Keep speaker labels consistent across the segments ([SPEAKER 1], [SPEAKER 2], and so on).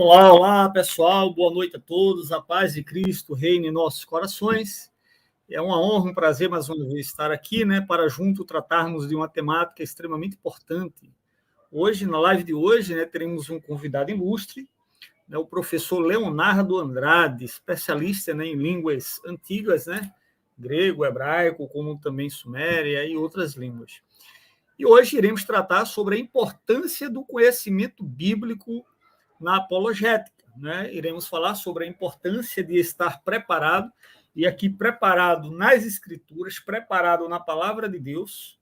[SPEAKER 1] Olá, olá, pessoal. Boa noite a todos. A paz de Cristo reine em nossos corações. É uma honra, um prazer mais uma vez estar aqui, para junto tratarmos de uma temática extremamente importante. Hoje, na live de hoje, teremos um convidado ilustre, o professor Leonardo Andrade, especialista em línguas antigas, grego, hebraico, como também suméria e outras línguas. E hoje iremos tratar sobre a importância do conhecimento bíblico na apologética. Iremos falar sobre a importância de estar preparado, e aqui preparado nas Escrituras, preparado na Palavra de Deus,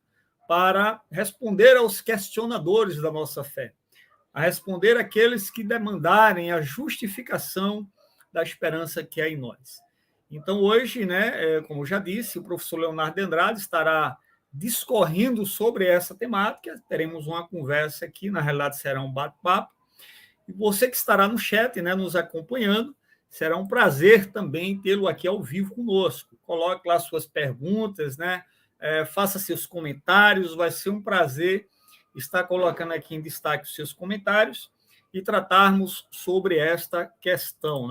[SPEAKER 1] para responder aos questionadores da nossa fé, a responder àqueles que demandarem a justificação da esperança que há em nós. Então, hoje, como já disse, o professor Leonardo Andrade estará discorrendo sobre essa temática. Teremos uma conversa aqui, na realidade será um bate-papo. E você que estará no chat, nos acompanhando, será um prazer também tê-lo aqui ao vivo conosco. Coloque lá suas perguntas, faça seus comentários, vai ser um prazer estar colocando aqui em destaque os seus comentários e tratarmos sobre esta questão.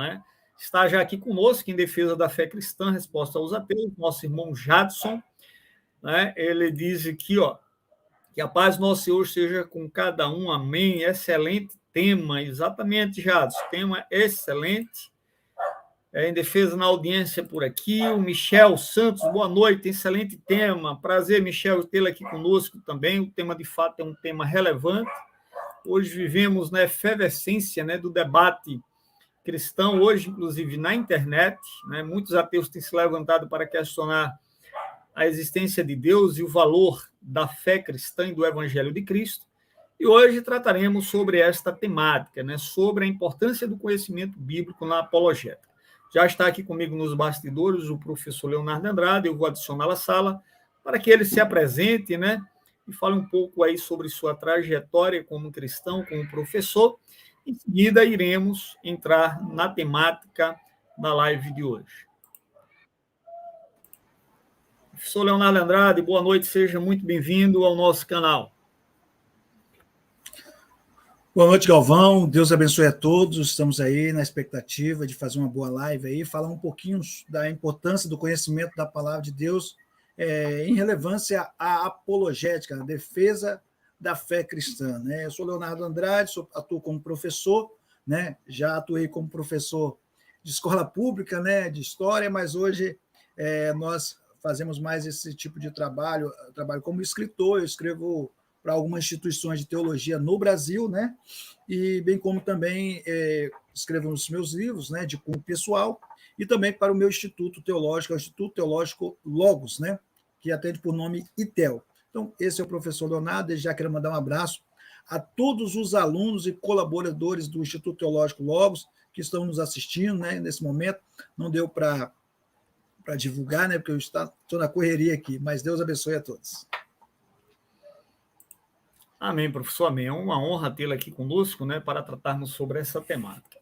[SPEAKER 1] Está já aqui conosco, em defesa da fé cristã, resposta aos ateus, nosso irmão Jadson. Ele diz aqui, que a paz do nosso Senhor esteja com cada um, amém. Excelente tema, exatamente, Jadson, tema excelente. Em defesa na audiência por aqui, o Michel Santos, boa noite, excelente tema. Prazer, Michel, tê-lo aqui conosco também. O tema, de fato, é um tema relevante. Hoje vivemos na efervescência do debate cristão, hoje, inclusive, na internet. Muitos ateus têm se levantado para questionar a existência de Deus e o valor da fé cristã e do Evangelho de Cristo. E hoje trataremos sobre esta temática, sobre a importância do conhecimento bíblico na apologética. Já está aqui comigo nos bastidores o professor Leonardo Andrade. Eu vou adicioná-lo à sala para que ele se apresente, e fale um pouco aí sobre sua trajetória como cristão, como professor. Em seguida, iremos entrar na temática da live de hoje. Professor Leonardo Andrade, boa noite, seja muito bem-vindo ao nosso canal.
[SPEAKER 2] Boa noite, Galvão. Deus abençoe a todos. Estamos aí na expectativa de fazer uma boa live aí, falar um pouquinho da importância do conhecimento da palavra de Deus em relevância à apologética, à defesa da fé cristã. Eu sou Leonardo Andrade, atuo como professor, já atuei como professor de escola pública, de história, mas hoje nós fazemos mais esse tipo de trabalho como escritor. Eu escrevo para algumas instituições de teologia no Brasil, e bem como também escrevo nos meus livros, de cunho pessoal, e também para o meu Instituto Teológico, o Instituto Teológico Logos, que atende por nome ITEL. Então, esse é o professor Leonardo. Eu já quero mandar um abraço a todos os alunos e colaboradores do Instituto Teológico Logos que estão nos assistindo, nesse momento. Não deu para divulgar, porque eu estou na correria aqui, mas Deus abençoe a todos.
[SPEAKER 1] Amém, professor, amém. É uma honra tê-lo aqui conosco, para tratarmos sobre essa temática.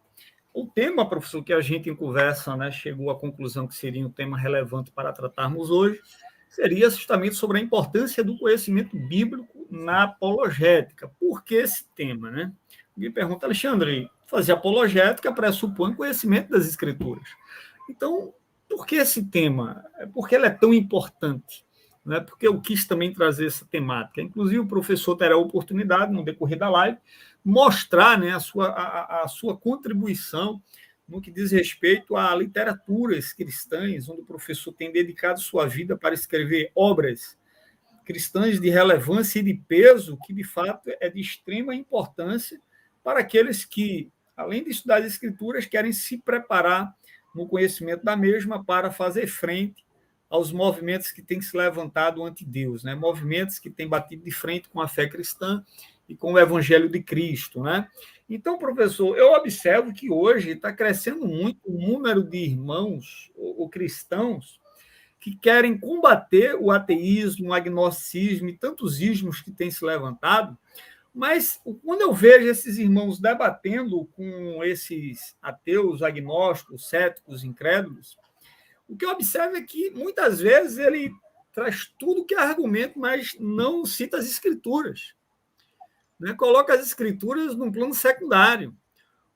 [SPEAKER 1] O tema, professor, que a gente em conversa, chegou à conclusão que seria um tema relevante para tratarmos hoje, seria justamente sobre a importância do conhecimento bíblico na apologética. Por que esse tema, Me pergunta, Alexandre, fazer apologética pressupõe conhecimento das Escrituras. Então, por que esse tema? Por que ele é tão importante? Porque eu quis também trazer essa temática. Inclusive, o professor terá a oportunidade, no decorrer da live, mostrar a sua contribuição no que diz respeito a literaturas cristãs, onde o professor tem dedicado sua vida para escrever obras cristãs de relevância e de peso, que, de fato, é de extrema importância para aqueles que, além de estudar as Escrituras, querem se preparar no conhecimento da mesma para fazer frente aos movimentos que têm se levantado ante Deus, movimentos que têm batido de frente com a fé cristã e com o Evangelho de Cristo. Então, professor, eu observo que hoje está crescendo muito o número de irmãos ou cristãos que querem combater o ateísmo, o agnosticismo e tantos ismos que têm se levantado, mas quando eu vejo esses irmãos debatendo com esses ateus, agnósticos, céticos, incrédulos, o que eu observo é que, muitas vezes, ele traz tudo que é argumento, mas não cita as Escrituras. Coloca as Escrituras num plano secundário.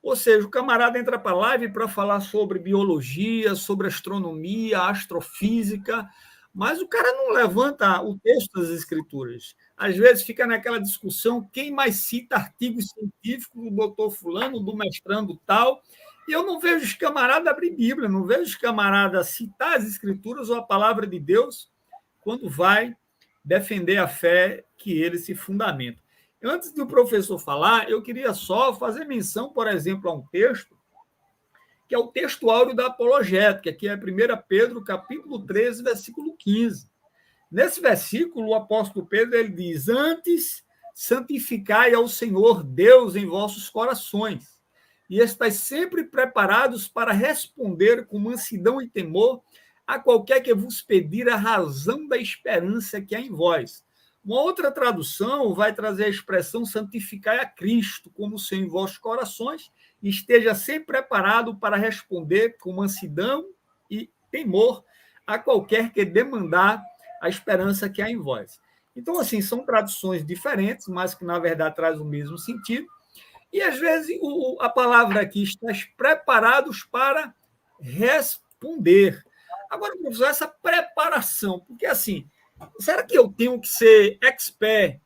[SPEAKER 1] Ou seja, o camarada entra para a live para falar sobre biologia, sobre astronomia, astrofísica, mas o cara não levanta o texto das escrituras. Às vezes fica naquela discussão quem mais cita artigos científicos do doutor fulano, do mestrando tal, e eu não vejo os camaradas abrir Bíblia, não vejo os camaradas citar as escrituras ou a palavra de Deus quando vai defender a fé que ele se fundamenta. Antes do professor falar, eu queria só fazer menção, por exemplo, a um texto, que é o texto áureo da apologética, que é 1 Pedro, capítulo 13, versículo 15. Nesse versículo, o apóstolo Pedro ele diz: antes santificai ao Senhor Deus em vossos corações, e estais sempre preparados para responder com mansidão e temor a qualquer que vos pedir a razão da esperança que há em vós. Uma outra tradução vai trazer a expressão santificai a Cristo como Senhor em vossos corações, e esteja sempre preparado para responder com mansidão e temor a qualquer que demandar a esperança que há em vós. Então, assim, são traduções diferentes, mas que, na verdade, trazem o mesmo sentido. E, às vezes, a palavra aqui está preparados para responder. Agora, professor, essa preparação, porque, assim, será que eu tenho que ser expert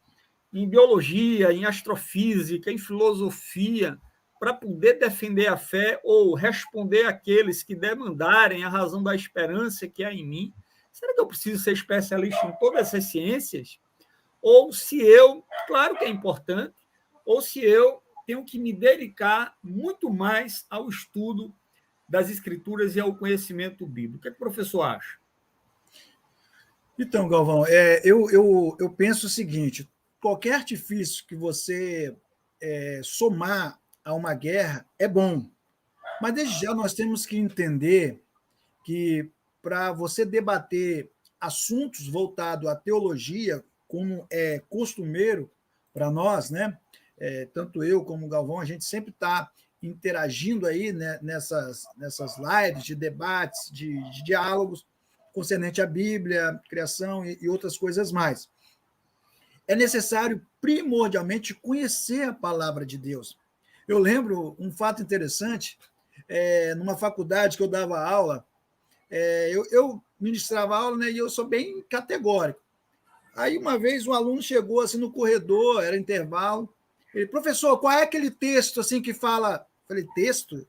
[SPEAKER 1] em biologia, em astrofísica, em filosofia, para poder defender a fé ou responder àqueles que demandarem a razão da esperança que há em mim? Será que eu preciso ser especialista em todas essas ciências? Ou se eu, claro que é importante, ou se eu tenho que me dedicar muito mais ao estudo das escrituras e ao conhecimento bíblico? O que é que o professor acha?
[SPEAKER 2] Então, Galvão, eu penso o seguinte: qualquer artifício que você somar a uma guerra é bom, mas desde já nós temos que entender que para você debater assuntos voltados à teologia, como é costumeiro para nós, né? Tanto eu como o Galvão, a gente sempre está interagindo aí, né, nessas lives de debates, de diálogos concernente à Bíblia, criação e outras coisas mais. É necessário, primordialmente, conhecer a palavra de Deus. Eu lembro um fato interessante, numa faculdade que eu dava aula, eu ministrava aula, né, e eu sou bem categórico. Aí, uma vez, um aluno chegou assim no corredor, era intervalo, ele: professor, qual é aquele texto assim que fala? Eu falei: texto?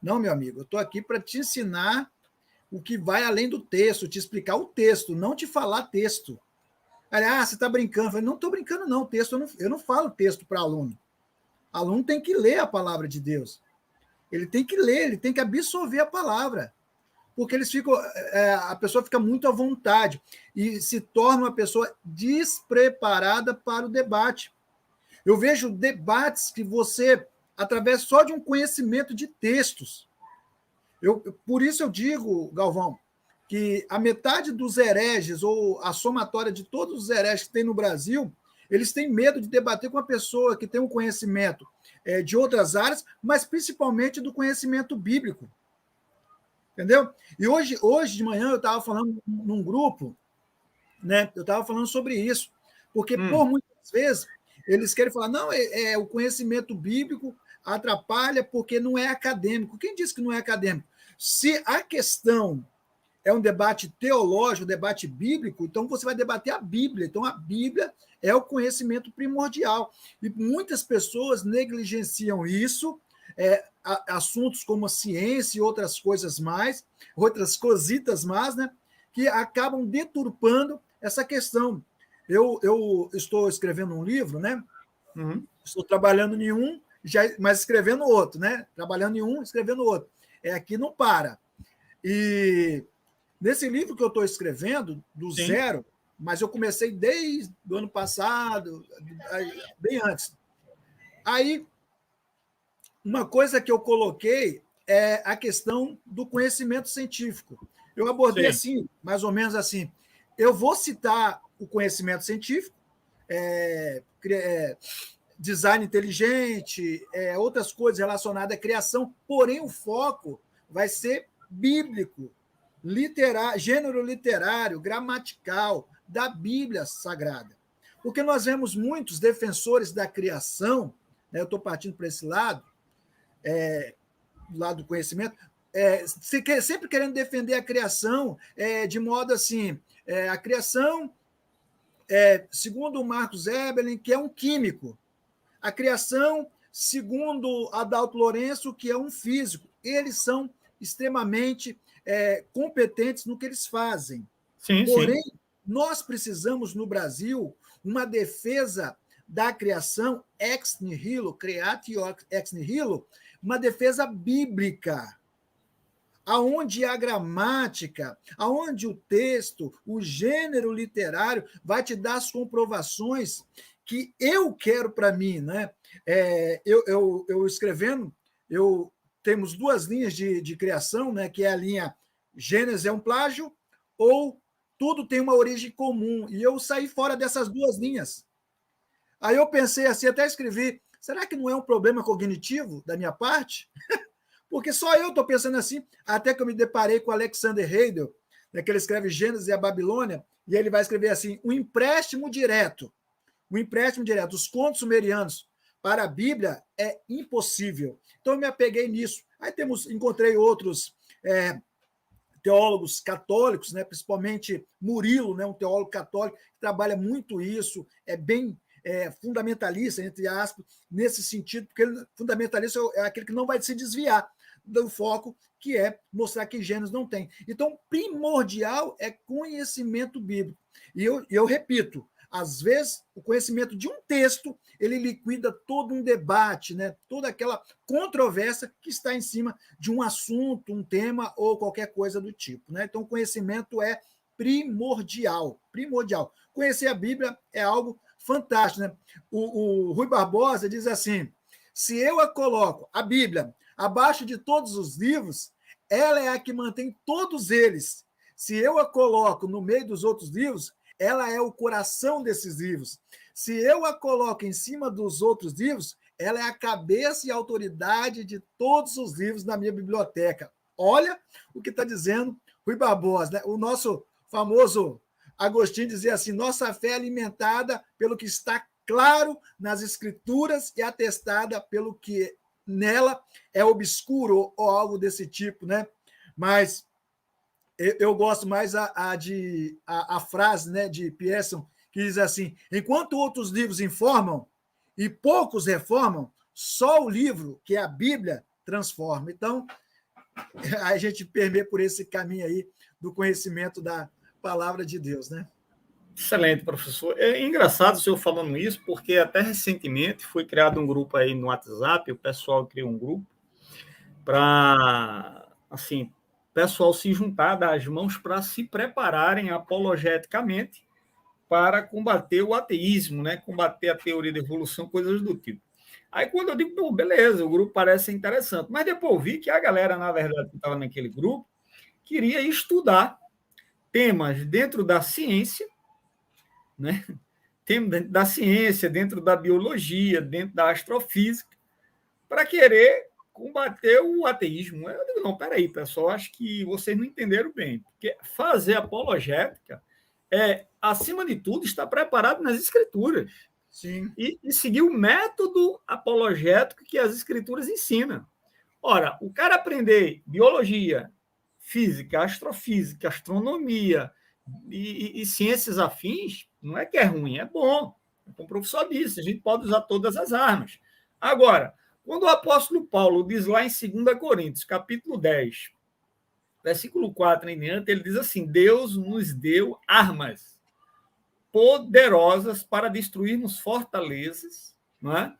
[SPEAKER 2] Não, meu amigo, eu estou aqui para te ensinar o que vai além do texto, te explicar o texto, não te falar texto. Aí, você está brincando? Eu falei: não estou brincando, não. Texto, eu não falo texto para aluno. Aluno tem que ler a palavra de Deus. Ele tem que ler, ele tem que absorver a palavra. Porque a pessoa fica muito à vontade e se torna uma pessoa despreparada para o debate. Eu vejo debates que você, através só de um conhecimento de textos, por isso eu digo, Galvão, que a metade dos hereges, ou a somatória de todos os hereges que tem no Brasil, eles têm medo de debater com uma pessoa que tem um conhecimento de outras áreas, mas principalmente do conhecimento bíblico. Entendeu? E hoje de manhã eu estava falando num grupo, né? Eu estava falando sobre isso, porque por muitas vezes eles querem falar: não, o conhecimento bíblico atrapalha porque não é acadêmico. Quem disse que não é acadêmico? Se a questão é um debate teológico, um debate bíblico, então você vai debater a Bíblia. Então a Bíblia é o conhecimento primordial. E muitas pessoas negligenciam isso, assuntos como a ciência e outras coisas mais, outras cositas mais, né, que acabam deturpando essa questão. Eu estou escrevendo um livro, né? Estou trabalhando em um, mas escrevendo outro, né? Trabalhando em um, escrevendo outro. Aqui não para. E nesse livro que eu estou escrevendo, do
[SPEAKER 1] Sim.
[SPEAKER 2] zero, mas eu comecei desde o ano passado, bem antes. Aí, uma coisa que eu coloquei é a questão do conhecimento científico. Eu abordei assim, mais ou menos assim. Eu vou citar o conhecimento científico, design inteligente, outras coisas relacionadas à criação, porém o foco vai ser bíblico, gênero literário, gramatical, da Bíblia Sagrada. Porque nós vemos muitos defensores da criação, né, eu estou partindo para esse lado, lá do conhecimento, sempre querendo defender a criação de modo assim, a criação, segundo o Marcos Eberlin, que é um químico, a criação, segundo Adalto Lourenço, que é um físico. Eles são extremamente competentes no que eles fazem.
[SPEAKER 1] Sim,
[SPEAKER 2] Porém,
[SPEAKER 1] sim.
[SPEAKER 2] nós precisamos, no Brasil, uma defesa da criação ex nihilo, creatio ex nihilo, uma defesa bíblica, aonde a gramática, aonde o texto, o gênero literário vai te dar as comprovações que eu quero para mim, né? Eu escrevendo, temos duas linhas de criação, né? Que é a linha Gênesis é um plágio ou tudo tem uma origem comum. E eu saí fora dessas duas linhas. Aí eu pensei assim, até escrevi, será que não é um problema cognitivo da minha parte? Porque só eu estou pensando assim, até que eu me deparei com Alexander Heidel, né, que ele escreve Gênesis e a Babilônia, e ele vai escrever assim, um empréstimo direto. Os contos sumerianos para a Bíblia é impossível. Então eu me apeguei nisso. Aí encontrei outros teólogos católicos, né, principalmente Murilo, né, um teólogo católico que trabalha muito isso, é bem fundamentalista, entre aspas, nesse sentido, porque fundamentalista é aquele que não vai se desviar do foco, que é mostrar que Gênesis não tem. Então, primordial é conhecimento bíblico. E eu repito, às vezes, o conhecimento de um texto, ele liquida todo um debate, né? Toda aquela controvérsia que está em cima de um assunto, um tema ou qualquer coisa do tipo, né? Então, o conhecimento é primordial. Conhecer a Bíblia é algo fantástico, né? O Rui Barbosa diz assim, se eu a coloco, a Bíblia, abaixo de todos os livros, ela é a que mantém todos eles. Se eu a coloco no meio dos outros livros, ela é o coração desses livros. Se eu a coloco em cima dos outros livros, ela é a cabeça e a autoridade de todos os livros na minha biblioteca. Olha o que está dizendo Rui Barbosa, né? O nosso famoso Agostinho dizia assim, nossa fé é alimentada pelo que está claro nas Escrituras e atestada pelo que nela é obscuro ou algo desse tipo, né? Mas eu gosto mais a frase, né, de Pearson, que diz assim, enquanto outros livros informam e poucos reformam, só o livro, que é a Bíblia, transforma. Então, a gente permeia por esse caminho aí do conhecimento da palavra de Deus, né?
[SPEAKER 1] Excelente, professor. É engraçado o senhor falando isso, porque até recentemente foi criado um grupo aí no WhatsApp, o pessoal criou um grupo para, assim, o pessoal se juntar, dar as mãos para se prepararem apologeticamente para combater o ateísmo, né? Combater a teoria da evolução, coisas do tipo. Aí quando eu digo, pô, beleza, o grupo parece interessante, mas depois eu vi que a galera, na verdade, que estava naquele grupo, queria estudar temas dentro da ciência, né? Temas dentro da ciência, dentro da biologia, dentro da astrofísica, para querer combater o ateísmo. Eu digo, não, peraí, pessoal, acho que vocês não entenderam bem, porque fazer apologética acima de tudo, estar preparado nas escrituras.
[SPEAKER 2] Sim.
[SPEAKER 1] E seguir o método apologético que as escrituras ensinam. Ora, o cara aprender biologia, física, astrofísica, astronomia e ciências afins, não é que é ruim, é bom. Como o professor disse, a gente pode usar todas as armas. Agora, quando o apóstolo Paulo diz lá em 2 Coríntios, capítulo 10, versículo 4 em diante, ele diz assim, Deus nos deu armas poderosas para destruirmos fortalezas, não é?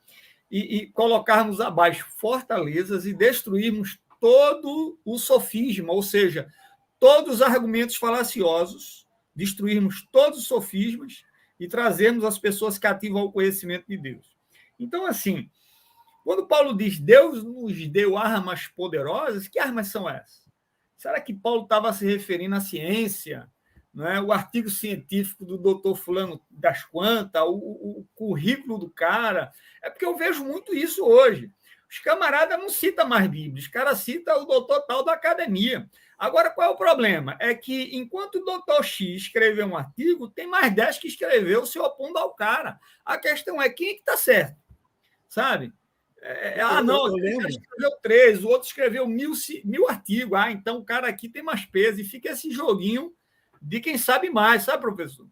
[SPEAKER 1] E colocarmos abaixo fortalezas e destruirmos todo o sofisma, ou seja, todos os argumentos falaciosos, destruirmos todos os sofismas e trazermos as pessoas cativas ao conhecimento de Deus. Então, assim, quando Paulo diz Deus nos deu armas poderosas, que armas são essas? Será que Paulo estava se referindo à ciência, não é? O artigo científico do doutor fulano das quantas, o currículo do cara? É porque eu vejo muito isso hoje. Os camaradas não citam mais Bíblia, os caras citam o doutor tal da academia. Agora, qual é o problema? É que, enquanto o doutor X escreveu um artigo, tem mais 10 que escreveu se opondo ao cara. A questão é quem é que está certo, sabe? Não,
[SPEAKER 2] eu lembro.
[SPEAKER 1] ele escreveu 3, o outro escreveu 1000 artigos. Então o cara aqui tem mais peso. E fica esse joguinho de quem sabe mais, sabe, professor?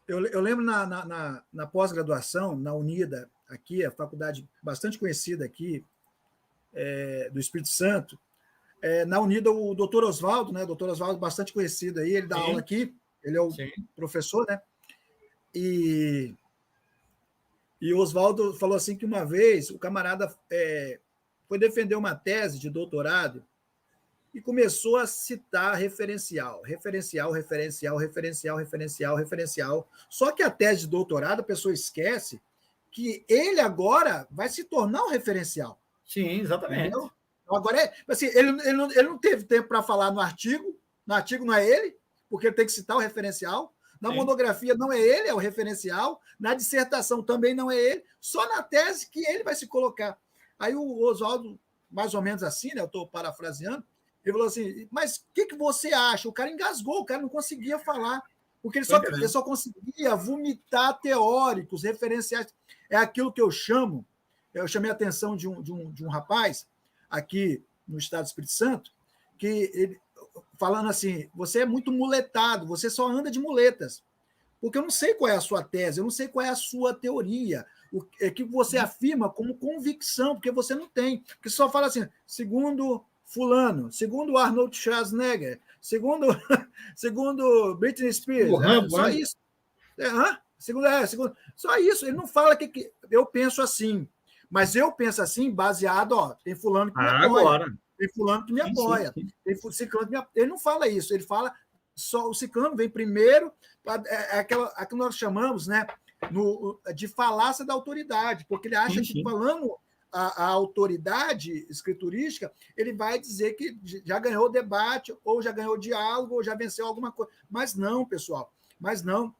[SPEAKER 2] Eu lembro na pós-graduação, na Unida, aqui, a faculdade bastante conhecida aqui, do Espírito Santo, na Unida, o doutor Oswaldo, né? O doutor Oswaldo, bastante conhecido aí, ele dá aula aqui, ele é o professor, né? E o Oswaldo falou assim que uma vez o camarada foi defender uma tese de doutorado e começou a citar referencial. Só que a tese de doutorado, a pessoa esquece que ele agora vai se tornar um referencial.
[SPEAKER 1] Sim, exatamente.
[SPEAKER 2] Entendeu? Agora, assim, ele não teve tempo para falar no artigo não é ele, porque ele tem que citar o referencial. Na monografia não é ele, é o referencial. Na dissertação também não é ele. Só na tese que ele vai se colocar. Aí o Oswaldo, mais ou menos assim, né? Eu estou parafraseando, ele falou assim, mas o que você acha? O cara engasgou, o cara não conseguia falar, porque ele só conseguia vomitar teóricos, referenciais. É aquilo que eu chamei a atenção de um rapaz aqui no estado do Espírito Santo, que ele, falando assim, você é muito muletado, você só anda de muletas, porque eu não sei qual é a sua tese, eu não sei qual é a sua teoria, o que você afirma como convicção, porque você não tem, porque só fala assim, segundo fulano, segundo Arnold Schwarzenegger, segundo Britney Spears, só isso. Segundo, só isso, ele não fala que eu penso assim, mas eu penso assim baseado, tem fulano que me apoia,
[SPEAKER 1] agora.
[SPEAKER 2] Tem fulano que me apoia, tem ciclano que me apoia. Ele não fala isso, ele fala só o ciclano vem primeiro, aquela que nós chamamos, né, de falácia da autoridade, porque ele acha que falando a autoridade escriturística, ele vai dizer que já ganhou o debate, ou já ganhou o diálogo, ou já venceu alguma coisa. Mas não, pessoal, mas não.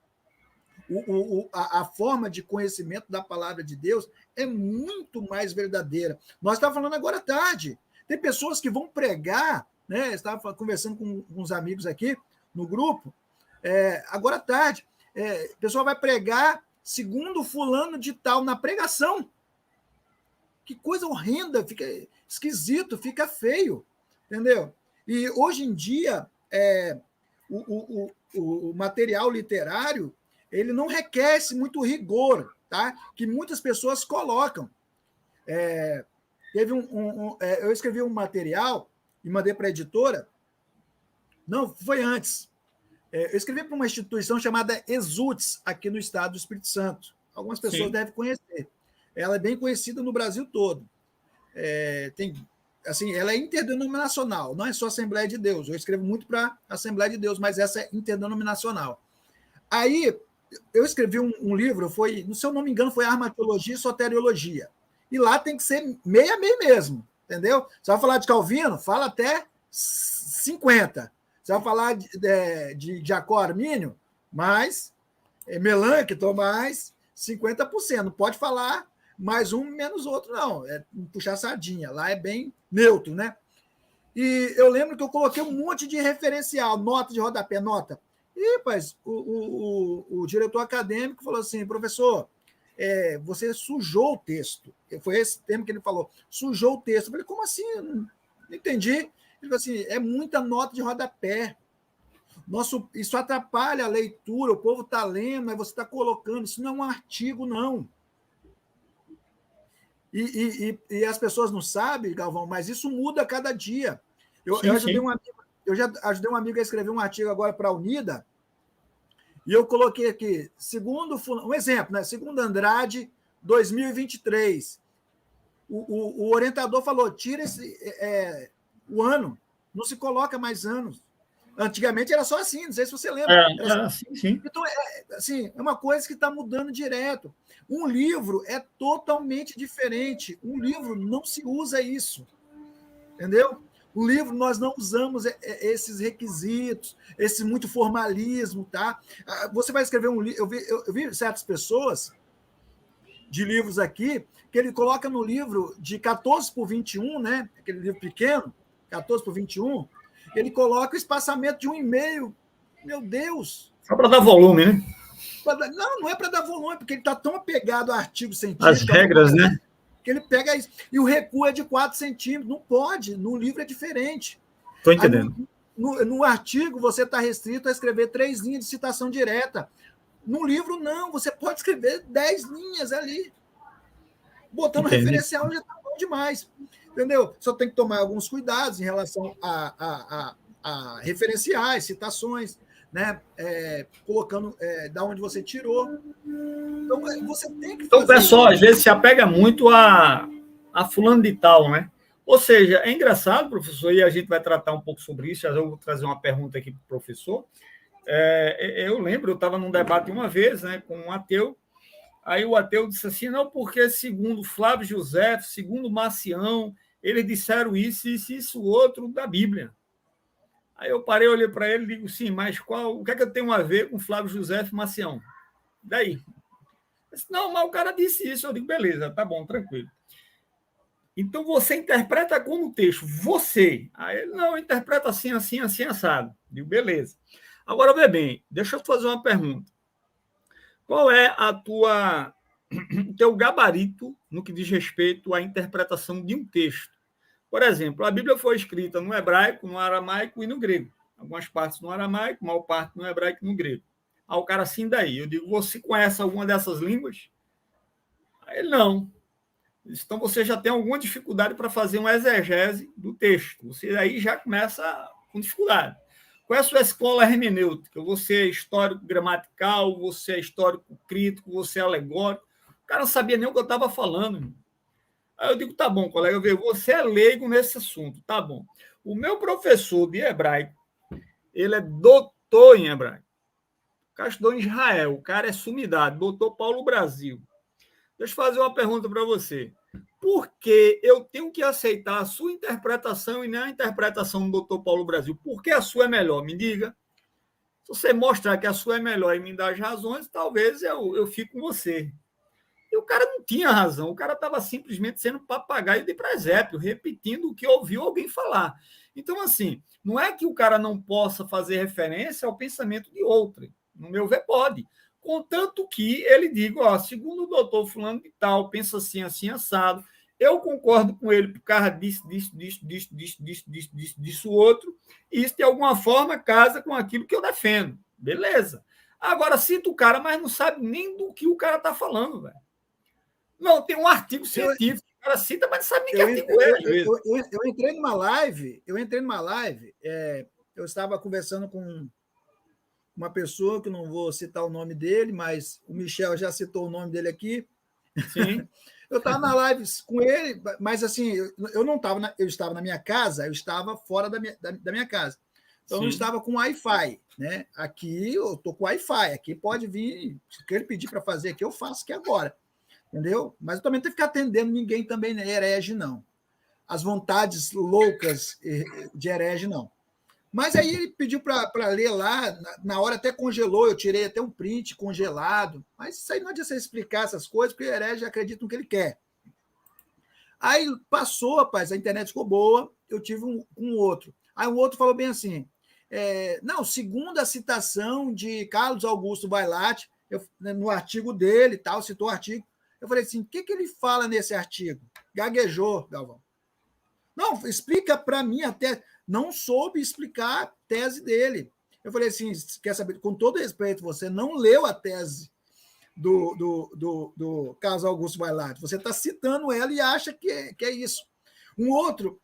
[SPEAKER 2] A forma de conhecimento da palavra de Deus é muito mais verdadeira. Nós estávamos falando agora à tarde. Tem pessoas que vão pregar, né? Eu estava conversando com uns amigos aqui no grupo, agora à tarde. O pessoal vai pregar segundo fulano de tal na pregação. Que coisa horrenda, fica esquisito, fica feio, entendeu? E hoje em dia, o material literário ele não requer muito rigor, tá? Que muitas pessoas colocam. Eu escrevi um material e mandei para a editora. Não, foi antes. Eu escrevi para uma instituição chamada Exuts, aqui no estado do Espírito Santo. Algumas pessoas devem conhecer. Ela é bem conhecida no Brasil todo. Ela é interdenominacional, não é só Assembleia de Deus. Eu escrevo muito para a Assembleia de Deus, mas essa é interdenominacional. Aí, eu escrevi um livro, se eu não me engano, foi Armatologia e Soteriologia. E lá tem que ser meio a meio mesmo, entendeu? Você vai falar de Calvino, fala até 50. Você vai falar de Jacó Armínio, mais Melancton, mais 50%. Não pode falar mais um menos outro, não. É puxar sardinha. Lá é bem neutro, né? E eu lembro que eu coloquei um monte de referencial, nota de rodapé, nota. E, rapaz, o diretor acadêmico falou assim, professor, você sujou o texto. Foi esse termo que ele falou, sujou o texto. Eu falei, como assim? Eu não entendi. Ele falou assim, é muita nota de rodapé. Isso atrapalha a leitura, o povo está lendo, mas você está colocando, isso não é um artigo, não. E as pessoas não sabem, Galvão, mas isso muda a cada dia. Eu já ajudei um amigo a escrever um artigo agora para a Unida, e eu coloquei aqui, um exemplo, né? Segundo Andrade, 2023. O orientador falou, tira o ano, não se coloca mais anos. Antigamente era só assim, não sei se você lembra.
[SPEAKER 1] Sim.
[SPEAKER 2] Então, é uma coisa que está mudando direto. Um livro é totalmente diferente. Um livro não se usa isso. Entendeu? O livro, nós não usamos esses requisitos, esse muito formalismo, tá? Você vai escrever um livro... Eu vi certas pessoas de livros aqui que ele coloca no livro de 14 por 21, né? Aquele livro pequeno, 14 por 21, ele coloca o espaçamento de 1,5. Meu Deus!
[SPEAKER 1] Só para dar volume, né?
[SPEAKER 2] Não é para dar volume, porque ele está tão apegado a artigo científico.
[SPEAKER 1] As regras, né?
[SPEAKER 2] que ele pega isso. E o recuo é de 4 centímetros. Não pode, no livro é diferente.
[SPEAKER 1] Estou entendendo.
[SPEAKER 2] No artigo, você está restrito a escrever 3 linhas de citação direta. No livro, não. Você pode escrever 10 linhas ali. Botando referencial já está bom demais. Entendeu? Só tem que tomar alguns cuidados em relação a referenciais, citações, né? Colocando da onde você tirou. Então, você tem que fazer.
[SPEAKER 1] Então, o pessoal, às vezes, se apega muito a fulano de tal, né? Ou seja, é engraçado, professor, e a gente vai tratar um pouco sobre isso. Já eu vou trazer uma pergunta aqui para o professor. Eu lembro, eu estava num debate uma vez, né, com um ateu. Aí o ateu disse assim, não, porque segundo Flávio José, segundo Marcião, eles disseram isso, outro da Bíblia. Aí eu parei, olhei para ele e digo, sim, mas o que é que eu tenho a ver com Flávio José e Marcião? Daí? Eu disse, não, mas o cara disse isso. Eu digo, beleza, tá bom, tranquilo. Então você interpreta como texto, você. Aí ele, não, interpreta assim, assim, assim, assado. Eu digo, beleza. Agora, vê bem, deixa eu te fazer uma pergunta. Qual é o teu gabarito no que diz respeito à interpretação de um texto? Por exemplo, a Bíblia foi escrita no hebraico, no aramaico e no grego. Algumas partes no aramaico, maior parte no hebraico e no grego. Aí o cara assim daí. Eu digo, você conhece alguma dessas línguas? Aí ele, não. Então você já tem alguma dificuldade para fazer uma exegese do texto. Você aí já começa com dificuldade. Qual é a sua escola hermenêutica? Você é histórico gramatical, você é histórico crítico, você é alegórico. O cara não sabia nem o que eu estava falando. Aí eu digo, tá bom, colega, você é leigo nesse assunto, tá bom. O meu professor de hebraico, ele é doutor em hebraico. O cara estudou em Israel, o cara é sumidade, doutor Paulo Brasil. Deixa eu fazer uma pergunta para você. Por que eu tenho que aceitar a sua interpretação e não a interpretação do doutor Paulo Brasil? Por que a sua é melhor? Me diga. Se você mostrar que a sua é melhor e me dar as razões, talvez eu fique com você. E o cara não tinha razão, o cara estava simplesmente sendo papagaio de presépio, repetindo o que ouviu alguém falar. Então, assim, não é que o cara não possa fazer referência ao pensamento de outro. No meu ver, pode. Contanto que ele diga, ó, segundo o doutor fulano de tal, pensa assim, assim, assado, eu concordo com ele por causa disso, outro, e isso de alguma forma casa com aquilo que eu defendo. Beleza. Agora, cita o cara, mas não sabe nem do que o cara está falando, velho. Não, tem um artigo científico, o cara cita, mas não sabe nem que artigo é, às vezes.
[SPEAKER 2] Eu entrei numa live, eu estava conversando com uma pessoa, que não vou citar o nome dele, mas o Michel já citou o nome dele aqui.
[SPEAKER 1] Sim.
[SPEAKER 2] Eu estava na live com ele, mas assim, eu não estava, eu estava na minha casa, eu estava fora da minha casa. Então, sim, eu estava com Wi-Fi, né? Aqui eu estou com Wi-Fi, aqui pode vir, se ele pedir para fazer aqui, eu faço aqui agora. Entendeu? Mas eu também tenho que ficar atendendo ninguém também, né? Herege, não. As vontades loucas de herege, não. Mas aí ele pediu para ler lá, na hora até congelou, eu tirei até um print congelado, mas isso aí não adianta você explicar essas coisas, porque o herege acredita no que ele quer. Aí passou, rapaz, a internet ficou boa, eu tive um outro. Aí o outro falou bem assim, não, segundo a citação de Carlos Augusto Vailate, no artigo dele, tal, citou o artigo, eu falei assim, o que ele fala nesse artigo? Gaguejou, Galvão. Não, explica para mim até. Não soube explicar a tese dele. Eu falei assim, quer saber, com todo respeito, você não leu a tese do Carlos Augusto Vailate. Você está citando ela e acha que é isso. Um outro,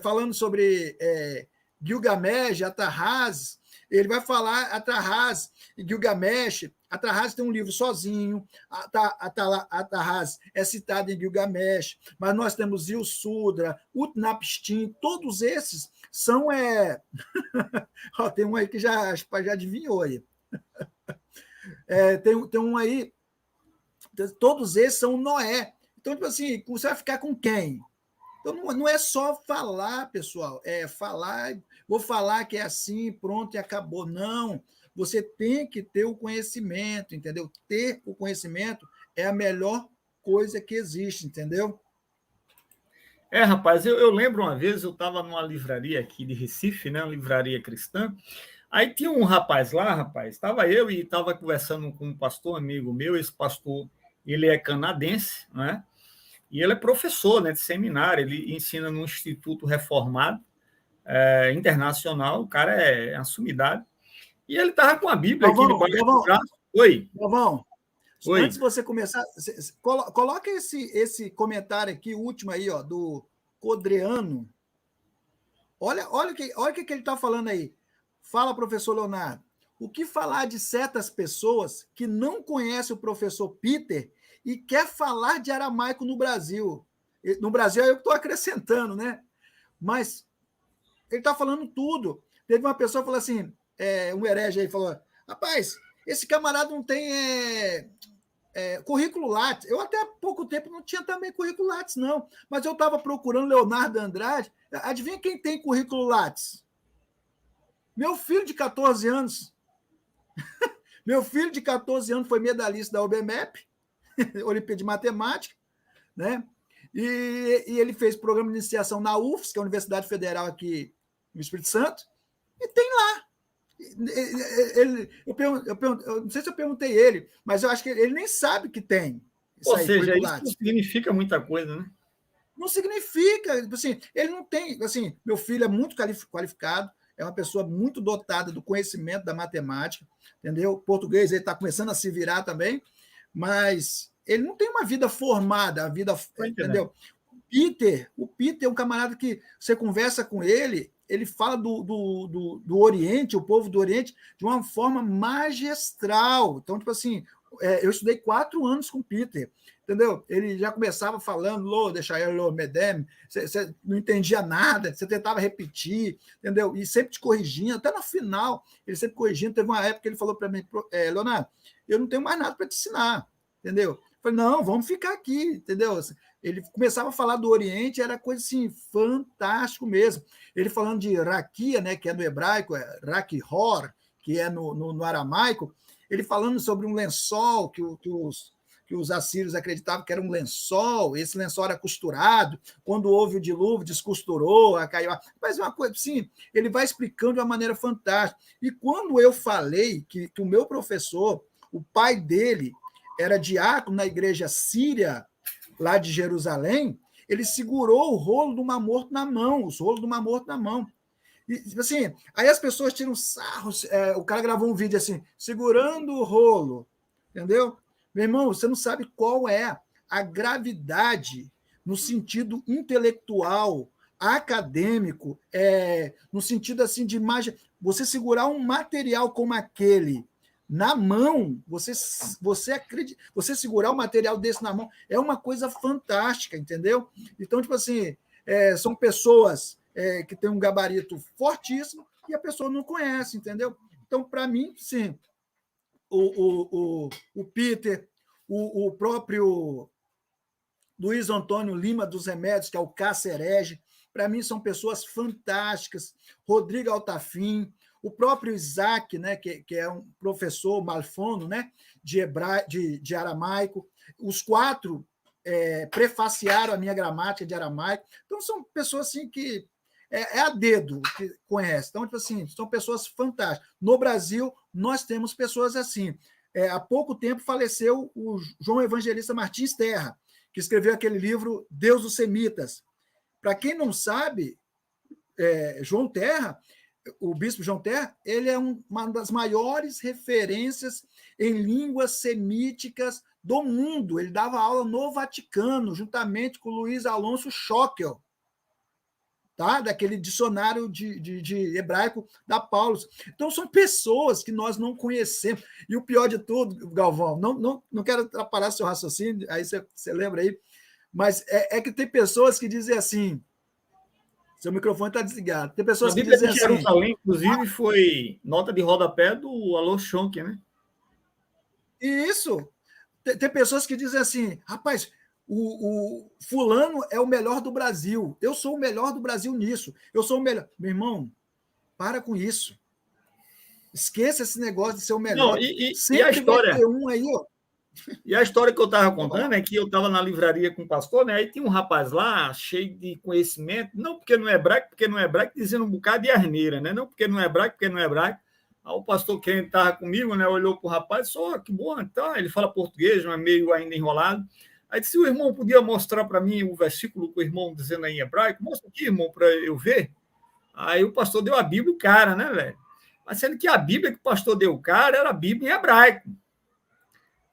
[SPEAKER 2] falando sobre Gilgamesh, Atarrás, ele vai falar Atarrás e Gilgamesh. Atarrás tem um livro sozinho, Atarrás é citado em Gilgamesh, mas nós temos Ilsudra, Utnapishtim, todos esses são... tem um aí que já adivinhou aí. Tem um aí, todos esses são Noé. Então, tipo assim, você vai ficar com quem? Então, não é só falar, pessoal, falar, vou falar que é assim, pronto, e acabou. Não, você tem que ter o conhecimento, entendeu? Ter o conhecimento é a melhor coisa que existe, entendeu?
[SPEAKER 1] Rapaz, eu lembro uma vez, eu estava numa livraria aqui de Recife, né, uma livraria cristã, aí tinha um rapaz lá, estava eu e estava conversando com um pastor amigo meu, esse pastor, ele é canadense, né? E ele é professor, né, de seminário, ele ensina num instituto reformado, internacional, o cara é uma sumidade. E ele estava com a Bíblia aqui debaixo do braço. Oi.
[SPEAKER 2] Galvão, antes
[SPEAKER 1] Oi.
[SPEAKER 2] de você começar, coloca esse comentário aqui, último aí, ó, do Codreano. Olha o que ele está falando aí. Fala, professor Leonardo. O que falar de certas pessoas que não conhecem o professor Peter e quer falar de aramaico no Brasil? No Brasil, eu estou acrescentando, né? Mas ele está falando tudo. Teve uma pessoa que falou assim, um herege aí, falou, rapaz, esse camarada não tem currículo Lattes. Eu até há pouco tempo não tinha também currículo Lattes, não. Mas eu estava procurando Leonardo Andrade. Adivinha quem tem currículo Lattes? Meu filho de 14 anos. Meu filho de 14 anos foi medalhista da UBMEP, Olimpíada de Matemática, né? E ele fez programa de iniciação na UFS, que é a Universidade Federal aqui no Espírito Santo, e tem lá. Eu não sei se eu perguntei ele, mas eu acho que ele nem sabe que tem.
[SPEAKER 1] Ou seja, isso não significa muita coisa, né?
[SPEAKER 2] Não significa, assim, ele não tem, assim, meu filho é muito qualificado, é uma pessoa muito dotada do conhecimento da matemática, entendeu? Português, ele está começando a se virar também, mas ele não tem uma vida formada, entendeu? O Peter é um camarada que você conversa com ele fala do Oriente, o povo do Oriente, de uma forma magistral. Então, tipo assim, eu estudei 4 anos com o Peter, entendeu? Ele já começava falando, Lô, deixa eu, Lô, Medem, você não entendia nada, você tentava repetir, entendeu? E sempre te corrigindo, até no final, ele sempre corrigindo. Teve uma época que ele falou para mim, Leonardo, eu não tenho mais nada para te ensinar, entendeu? Eu falei, não, vamos ficar aqui, entendeu? Ele começava a falar do Oriente, era coisa assim, fantástico mesmo. Ele falando de raquia, né, que é no hebraico, raquihor, que é no aramaico, ele falando sobre um lençol que os assírios acreditavam que era um lençol, esse lençol era costurado, quando houve o dilúvio, descosturou, caiu. Mas é uma coisa assim, ele vai explicando de uma maneira fantástica. E quando eu falei que o meu professor, o pai dele, era diácono na igreja síria, lá de Jerusalém, ele segurou o rolo do Mar Morto na mão, os rolos do Mar Morto na mão. E, assim, aí as pessoas tiram sarro, o cara gravou um vídeo assim, segurando o rolo, entendeu? Meu irmão, você não sabe qual é a gravidade no sentido intelectual, acadêmico, no sentido assim de imagem. Você segurar um material como aquele na mão, você acredita, você segurar um material desse na mão é uma coisa fantástica, entendeu? Então, tipo assim, são pessoas que têm um gabarito fortíssimo e a pessoa não conhece, entendeu? Então, para mim, sim, o Peter, o próprio Luiz Antônio Lima dos Remédios, que é o Cáceres, para mim são pessoas fantásticas, Rodrigo Altafim, o próprio Isaac, né, que é um professor malfono, né, de aramaico, os 4 prefaciaram a minha gramática de aramaico. Então, são pessoas assim que a dedo que conhece. Então, tipo assim, são pessoas fantásticas. No Brasil, nós temos pessoas assim. Há pouco tempo faleceu o João Evangelista Martins Terra, que escreveu aquele livro Deus dos Semitas. Para quem não sabe, João Terra, o bispo João Terra, ele é uma das maiores referências em línguas semíticas do mundo. Ele dava aula no Vaticano, juntamente com Luiz Alonso Schockel, tá? Daquele dicionário de hebraico da Paulus. Então, são pessoas que nós não conhecemos. E o pior de tudo, Galvão, não quero atrapalhar seu raciocínio, aí você lembra aí, mas é que tem pessoas que dizem assim, seu microfone está desligado. Tem pessoas que dizem assim...
[SPEAKER 1] A Bíblia de Jerusalém, inclusive, foi nota de rodapé do Alô Schonk, né?
[SPEAKER 2] Isso. Tem pessoas que dizem assim, rapaz, o fulano é o melhor do Brasil. Eu sou o melhor do Brasil nisso. Eu sou o melhor. Meu irmão, para com isso. Esqueça esse negócio de ser o melhor.
[SPEAKER 1] Não, e
[SPEAKER 2] sempre
[SPEAKER 1] a história...
[SPEAKER 2] vai ter um aí, ó.
[SPEAKER 1] E a história que eu estava contando é que eu estava na livraria com o pastor, né? Aí tinha um rapaz lá, cheio de conhecimento, não porque não é hebraico, dizendo um bocado de asneira, né? Não porque não é hebraico. Aí o pastor que estava comigo, né? Olhou para o rapaz, só que bom, então, ele fala português, mas meio ainda enrolado. Aí se o irmão podia mostrar para mim o versículo que o irmão dizendo aí em hebraico, mostra aqui, irmão, para eu ver. Aí o pastor deu a Bíblia, o cara, né, velho? Mas sendo que a Bíblia que o pastor deu o cara era a Bíblia em hebraico.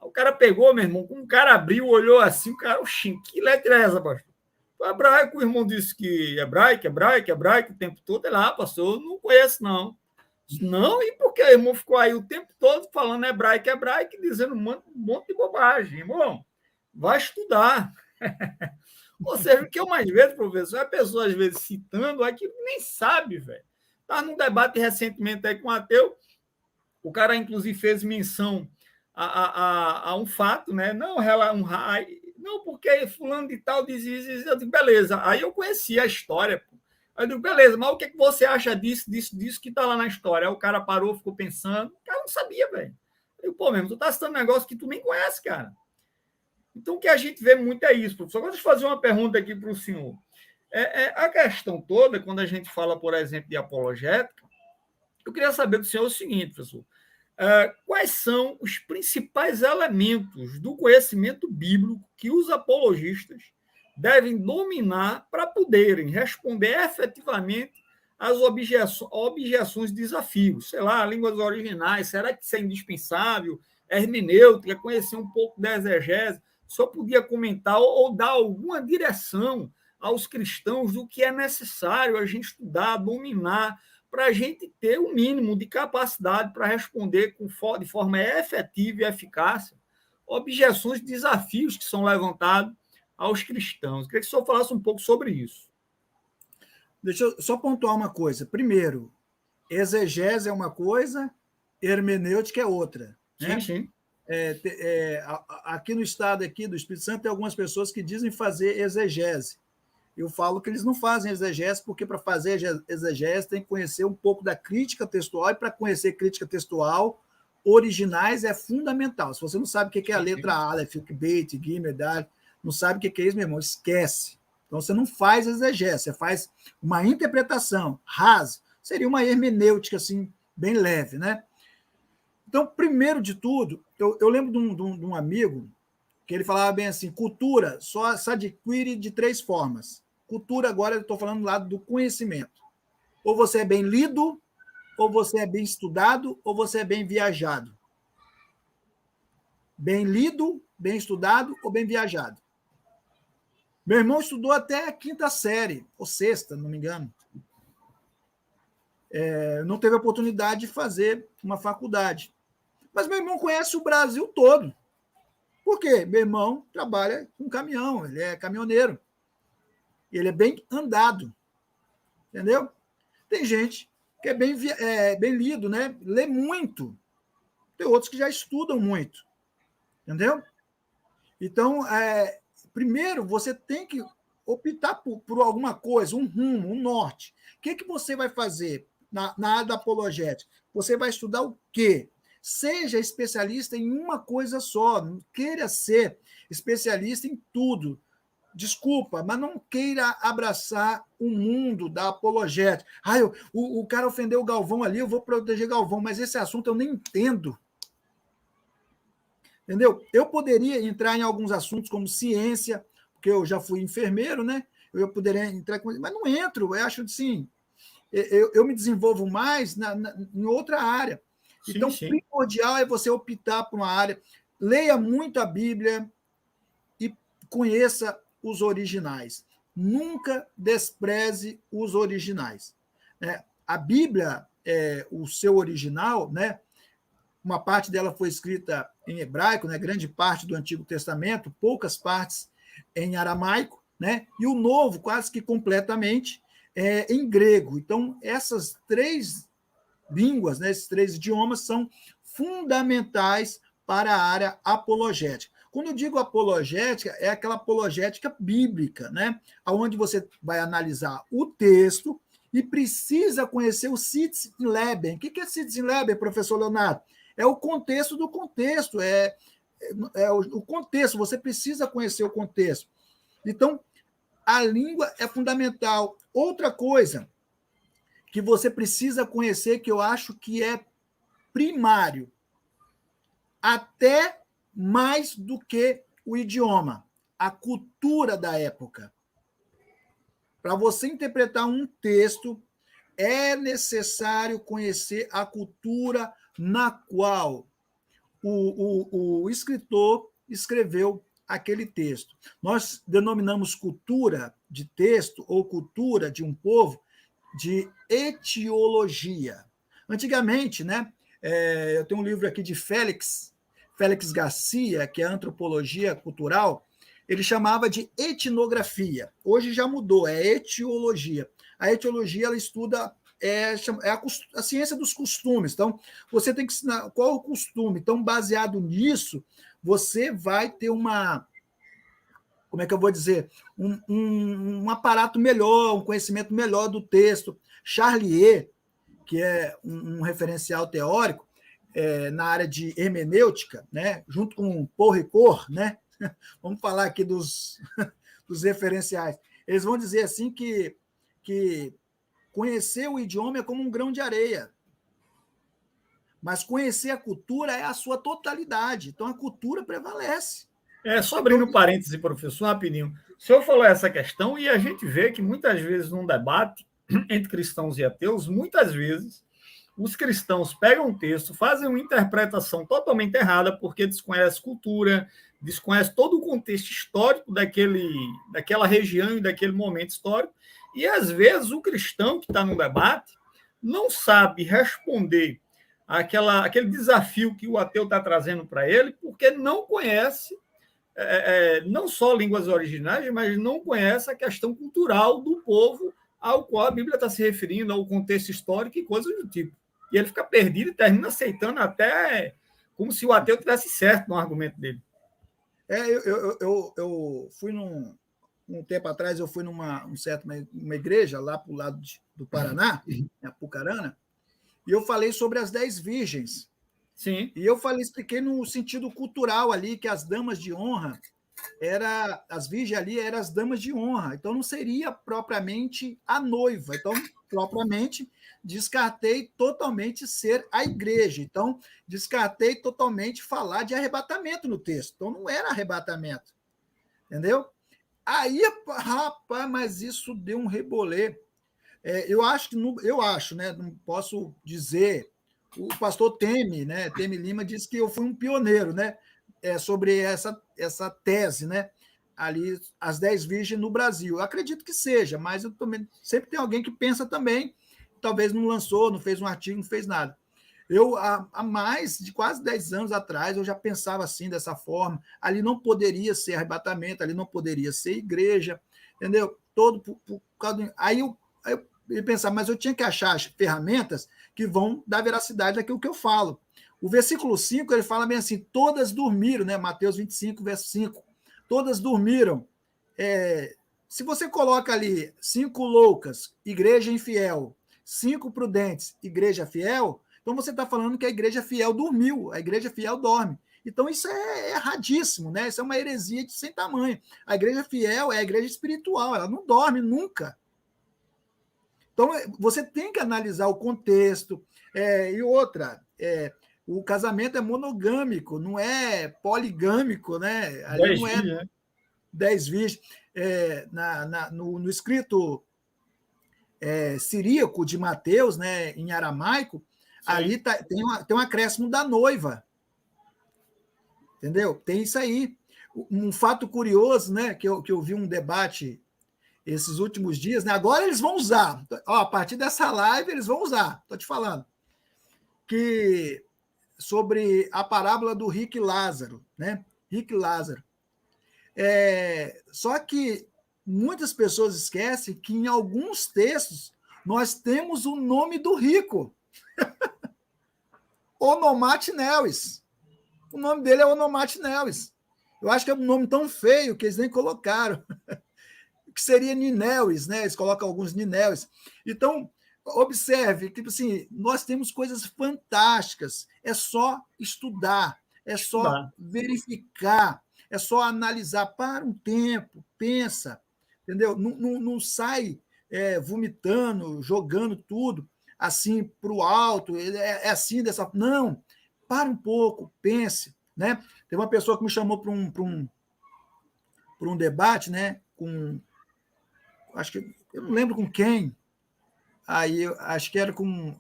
[SPEAKER 1] Aí o cara pegou, meu irmão, como o cara abriu, olhou assim, o cara, oxi, que letra é essa, pastor? O hebraico, o irmão disse que hebraico o tempo todo. Ele, pastor, eu não conheço, não. Não, e por que o irmão ficou aí o tempo todo falando hebraico, dizendo um monte de bobagem? Irmão, vai estudar. Ou seja, o que eu mais vejo, professor, é a pessoa, às vezes, citando aquilo que nem sabe, velho. Estava num debate recentemente aí com o ateu, o cara, inclusive, fez menção a um fato, né? Não, porque fulano de tal diz isso, eu digo, beleza. Aí eu conheci a história, pô. Aí eu digo, beleza, mas o que você acha disso que está lá na história? Aí o cara parou, ficou pensando, o cara não sabia, velho. Eu digo, pô, mesmo, tu tá citando um negócio que tu nem conhece, cara. Então, o que a gente vê muito é isso, professor. Agora, deixa eu fazer uma pergunta aqui para o senhor. A questão toda, quando a gente fala, por exemplo, de apologética, eu queria saber do senhor o seguinte, professor. Quais são os principais elementos do conhecimento bíblico que os apologistas devem dominar para poderem responder efetivamente às objeções e desafios? Sei lá, línguas originais, será que isso é indispensável? Hermenêutica, conhecer um pouco da exegese? Só podia comentar ou dar alguma direção aos cristãos do que é necessário a gente estudar, dominar, para a gente ter o mínimo de capacidade para responder de forma efetiva e eficaz objeções e desafios que são levantados aos cristãos. Eu queria que o senhor falasse um pouco sobre isso.
[SPEAKER 2] Deixa eu só pontuar uma coisa. Primeiro, exegese é uma coisa, hermenêutica é outra. Né?
[SPEAKER 1] Sim.
[SPEAKER 2] Aqui no estado aqui do Espírito Santo tem algumas pessoas que dizem fazer exegese. Eu falo que eles não fazem exegese, porque para fazer exegese tem que conhecer um pouco da crítica textual, e para conhecer crítica textual, originais é fundamental. Se você não sabe o que é a letra Aleph, Beit, Gimel, Dal, não sabe o que é isso, meu irmão, esquece. Então você não faz exegese, você faz uma interpretação, ras, seria uma hermenêutica assim, bem leve, né? Então, primeiro de tudo, eu lembro de um amigo que ele falava bem assim, cultura só se adquire de 3 formas. Cultura, agora eu estou falando do lado do conhecimento. Ou você é bem lido, ou você é bem estudado, ou você é bem viajado. Bem lido, bem estudado ou bem viajado. Meu irmão estudou até a 5ª série, ou 6ª, não me engano. Não teve oportunidade de fazer uma faculdade. Mas meu irmão conhece o Brasil todo. Por quê? Meu irmão trabalha com caminhão, ele é caminhoneiro. Ele é bem andado. Entendeu? Tem gente que é bem lido, né? Lê muito. Tem outros que já estudam muito. Entendeu? Então, primeiro, você tem que optar por alguma coisa, um rumo, um norte. O que você vai fazer na área da apologética? Você vai estudar o quê? Seja especialista em uma coisa só, não queira ser especialista em tudo. Desculpa, mas não queira abraçar o mundo da apologética. O cara ofendeu o Galvão ali, eu vou proteger Galvão, mas esse assunto eu nem entendo. Entendeu? Eu poderia entrar em alguns assuntos como ciência, porque eu já fui enfermeiro, né? Eu poderia entrar com mas não entro, eu acho assim, eu me desenvolvo mais em outra área. Então, primordial é você optar por uma área, leia muito a Bíblia e conheça os originais. Nunca despreze os originais. A Bíblia, o seu original, né? Uma parte dela foi escrita em hebraico, né? Grande parte do Antigo Testamento, poucas partes em aramaico, né? E o Novo, quase que completamente, em grego. Então, essas 3 línguas, né, esses 3 idiomas, são fundamentais para a área apologética. Quando eu digo apologética, é aquela apologética bíblica, né, onde você vai analisar o texto e precisa conhecer o Sitz in Leben. O que é Sitz in Leben, professor Leonardo? É o contexto do contexto, o contexto, você precisa conhecer o contexto. Então, a língua é fundamental. Outra coisa que você precisa conhecer, que eu acho que é primário, até mais do que o idioma, a cultura da época. Para você interpretar um texto, é necessário conhecer a cultura na qual o escritor escreveu aquele texto. Nós denominamos cultura de texto ou cultura de um povo de etiologia. Antigamente, né, eu tenho um livro aqui de Félix Garcia, que é Antropologia Cultural, ele chamava de etnografia. Hoje já mudou, é etiologia. A etiologia ela estuda a ciência dos costumes. Então, você tem que ensinar qual é o costume. Então, baseado nisso, você vai ter como é que eu vou dizer? Um aparato melhor, um conhecimento melhor do texto. Charlier, que é um referencial teórico na área de hermenêutica, né? Junto com Paul Ricoeur, né? Vamos falar aqui dos referenciais. Eles vão dizer assim que conhecer o idioma é como um grão de areia, mas conhecer a cultura é a sua totalidade. Então, a cultura prevalece.
[SPEAKER 1] Só abrindo um parêntese, professor, rapidinho. O senhor falou essa questão e a gente vê que muitas vezes num debate entre cristãos e ateus, muitas vezes os cristãos pegam um texto, fazem uma interpretação totalmente errada porque desconhecem cultura, desconhecem todo o contexto histórico daquela região e daquele momento histórico, e às vezes o cristão que está no debate não sabe responder aquele desafio que o ateu está trazendo para ele, porque não conhece não só línguas originais, mas não conhece a questão cultural do povo ao qual a Bíblia está se referindo, ao contexto histórico e coisas do tipo. E ele fica perdido e termina aceitando até como se o ateu tivesse certo no argumento dele.
[SPEAKER 2] Eu fui um tempo atrás, eu fui numa igreja lá para o lado do Paraná, em Apucarana, e eu falei sobre as 10 virgens.
[SPEAKER 1] Sim.
[SPEAKER 2] E eu expliquei no sentido cultural ali, que as damas de honra, as virgens ali eram as damas de honra, então não seria propriamente a noiva. Então, propriamente, descartei totalmente ser a igreja. Então, descartei totalmente falar de arrebatamento no texto. Então, não era arrebatamento. Entendeu? Aí, rapaz, mas isso deu um rebolê. Eu acho, né? Não posso dizer. O pastor Teme Lima disse que eu fui um pioneiro, né? Sobre essa tese, né? Ali, as 10 virgens no Brasil. Eu acredito que seja, mas eu também, sempre tem alguém que pensa também, talvez não lançou, não fez um artigo, não fez nada. Eu, há mais de quase 10 anos atrás, eu já pensava assim, dessa forma. Ali não poderia ser arrebatamento, ali não poderia ser igreja, entendeu? Aí eu pensava, mas eu tinha que achar as ferramentas que vão dar veracidade àquilo que eu falo. O versículo 5, ele fala bem assim, todas dormiram, né? Mateus 25, verso 5. Todas dormiram. Se você coloca ali 5 loucas, igreja infiel, 5 prudentes, igreja fiel, então você está falando que a igreja fiel dormiu, a igreja fiel dorme. Então isso é erradíssimo, né? Isso é uma heresia de sem tamanho. A igreja fiel é a igreja espiritual, ela não dorme nunca. Então, você tem que analisar o contexto. E outra, o casamento é monogâmico, não é poligâmico, né? Ali não é 10 virgens. No escrito siríaco de Mateus, né, em aramaico, sim, ali tem um acréscimo da noiva. Entendeu? Tem isso aí. Um fato curioso, né, que eu vi um debate esses últimos dias, né? Agora eles vão usar. A partir dessa live, eles vão usar. Estou te falando. Sobre a parábola do Rico e Lázaro, né? Rico e Lázaro. Só que muitas pessoas esquecem que em alguns textos nós temos o nome do rico. Onomate Neles. O nome dele é Onomate Neles. Eu acho que é um nome tão feio que eles nem colocaram. Que seria Nineus, né? Eles colocam alguns Nineus. Então, observe que assim, nós temos coisas fantásticas. É só estudar, é só verificar, é só analisar. Para um tempo, pensa, entendeu? Não sai vomitando, jogando tudo assim para o alto, assim, dessa. Não, para um pouco, pense. Né? Tem uma pessoa que me chamou para por um debate, né? Acho que eu não lembro com quem. Aí acho que era com,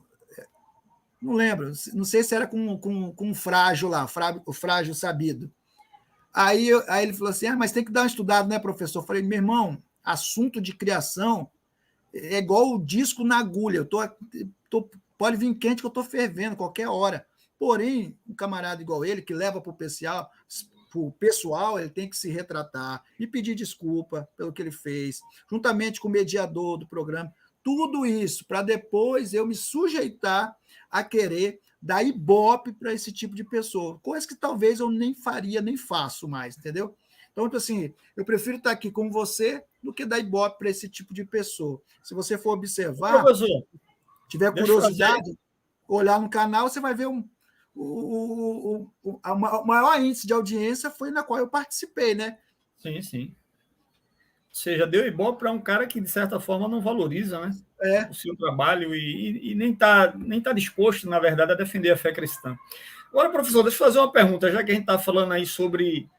[SPEAKER 2] não lembro, não sei se era com um frágil lá, o frágil sabido. Aí ele falou assim: mas tem que dar uma estudada, né, professor? Eu falei: meu irmão, assunto de criação é igual o disco na agulha. Pode vir quente que eu estou fervendo qualquer hora. Porém, um camarada igual ele, que leva para o pessoal, ele tem que se retratar e pedir desculpa pelo que ele fez, juntamente com o mediador do programa. Tudo isso para depois eu me sujeitar a querer dar ibope para esse tipo de pessoa. Coisa que talvez eu nem faria, nem faço mais, entendeu? Então, assim, eu prefiro estar aqui com você do que dar ibope para esse tipo de pessoa. Se você for observar,
[SPEAKER 1] professor,
[SPEAKER 2] tiver curiosidade, olhar no canal, você vai ver o maior índice de audiência foi na qual eu participei, né?
[SPEAKER 1] Sim, sim. Ou seja, deu ibope para um cara que, de certa forma, não valoriza, né, o seu trabalho e nem tá disposto, na verdade, a defender a fé cristã. Agora, professor, deixa eu fazer uma pergunta, já que a gente está falando aí sobre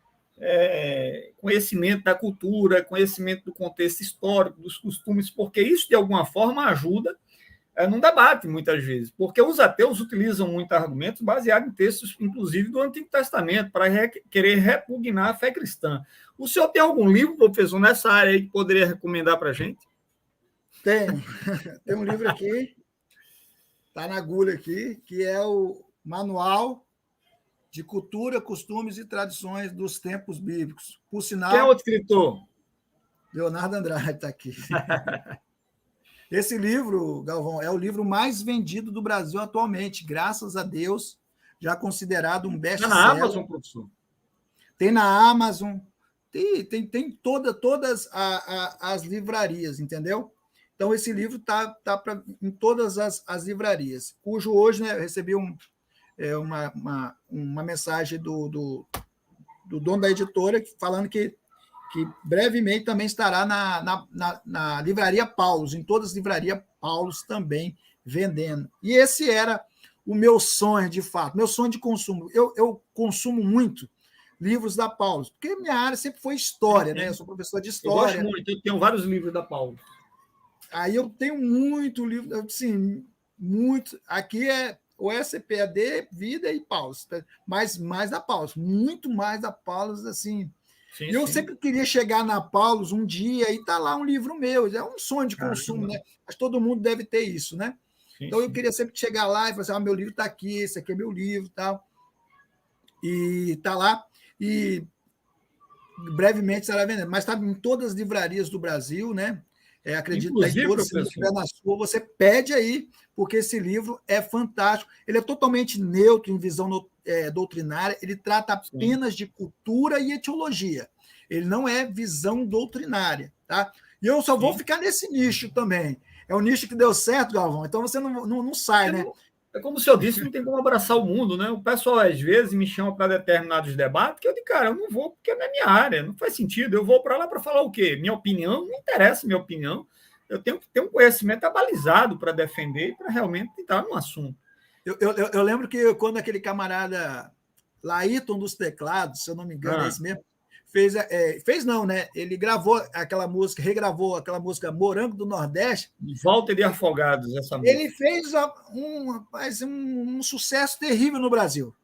[SPEAKER 1] conhecimento da cultura, conhecimento do contexto histórico, dos costumes, porque isso, de alguma forma, ajuda num debate, muitas vezes, porque os ateus utilizam muitos argumentos baseados em textos, inclusive, do Antigo Testamento, para querer repugnar a fé cristã. O senhor tem algum livro, professor, nessa área aí que poderia recomendar para a gente?
[SPEAKER 2] Tenho. Tem um livro aqui, está na agulha aqui, que é o Manual de Cultura, Costumes e Tradições dos Tempos Bíblicos. Por sinal,
[SPEAKER 1] Quem é o escritor?
[SPEAKER 2] Leonardo Andrade está aqui. Esse livro, Galvão, é o livro mais vendido do Brasil atualmente, graças a Deus, já considerado um
[SPEAKER 1] Está na
[SPEAKER 2] best-seller.
[SPEAKER 1] Amazon, professor?
[SPEAKER 2] Tem na Amazon, tem todas as livrarias, entendeu? Então, esse livro está em todas as livrarias, cujo hoje, né, eu recebi uma mensagem do dono da editora falando que brevemente também estará na Livraria Paulus, em todas as livrarias Paulus também vendendo. E esse era o meu sonho, de fato, meu sonho de consumo. Eu consumo muito livros da Paulus, porque minha área sempre foi história, né? Eu sou professor de história.
[SPEAKER 1] Eu gosto muito, eu tenho vários livros da Paulus.
[SPEAKER 2] Aí eu tenho muito livro, assim, muito. Aqui é o SPAD, Vida e Paulus, mas mais da Paulus, muito mais da Paulus, assim. Sim, e eu sempre queria chegar na Paulus um dia e tá lá um livro meu. É um sonho de consumo, né? Acho que todo mundo deve ter isso, né? Sim, então eu queria sempre chegar lá e falar assim: meu livro está aqui, esse aqui é meu livro e tal. E tá lá. E brevemente estará vendendo. Mas está em todas as livrarias do Brasil, né? Acredito que em todas, se não estiver na sua, você pede aí, porque esse livro é fantástico. Ele é totalmente neutro em visão doutrinária, ele trata apenas de cultura e etiologia. Ele não é visão doutrinária, tá? E eu só vou ficar nesse nicho também. É um nicho que deu certo, Galvão, então você não sai, né?
[SPEAKER 1] É como o senhor disse, não tem como abraçar o mundo, né? O pessoal, às vezes, me chama para determinados debates que eu digo, cara, eu não vou porque não é minha área, não faz sentido. Eu vou para lá para falar o quê? Minha opinião, não interessa minha opinião. Eu tenho que ter um conhecimento abalizado para defender e para realmente entrar no assunto.
[SPEAKER 2] Eu lembro que quando aquele camarada Laírton dos Teclados, se eu não me engano, é esse mesmo, fez não, né? Ele gravou aquela música, regravou aquela música Morango do Nordeste.
[SPEAKER 1] Volta de Afogados, essa música.
[SPEAKER 2] Ele fez um sucesso terrível no Brasil.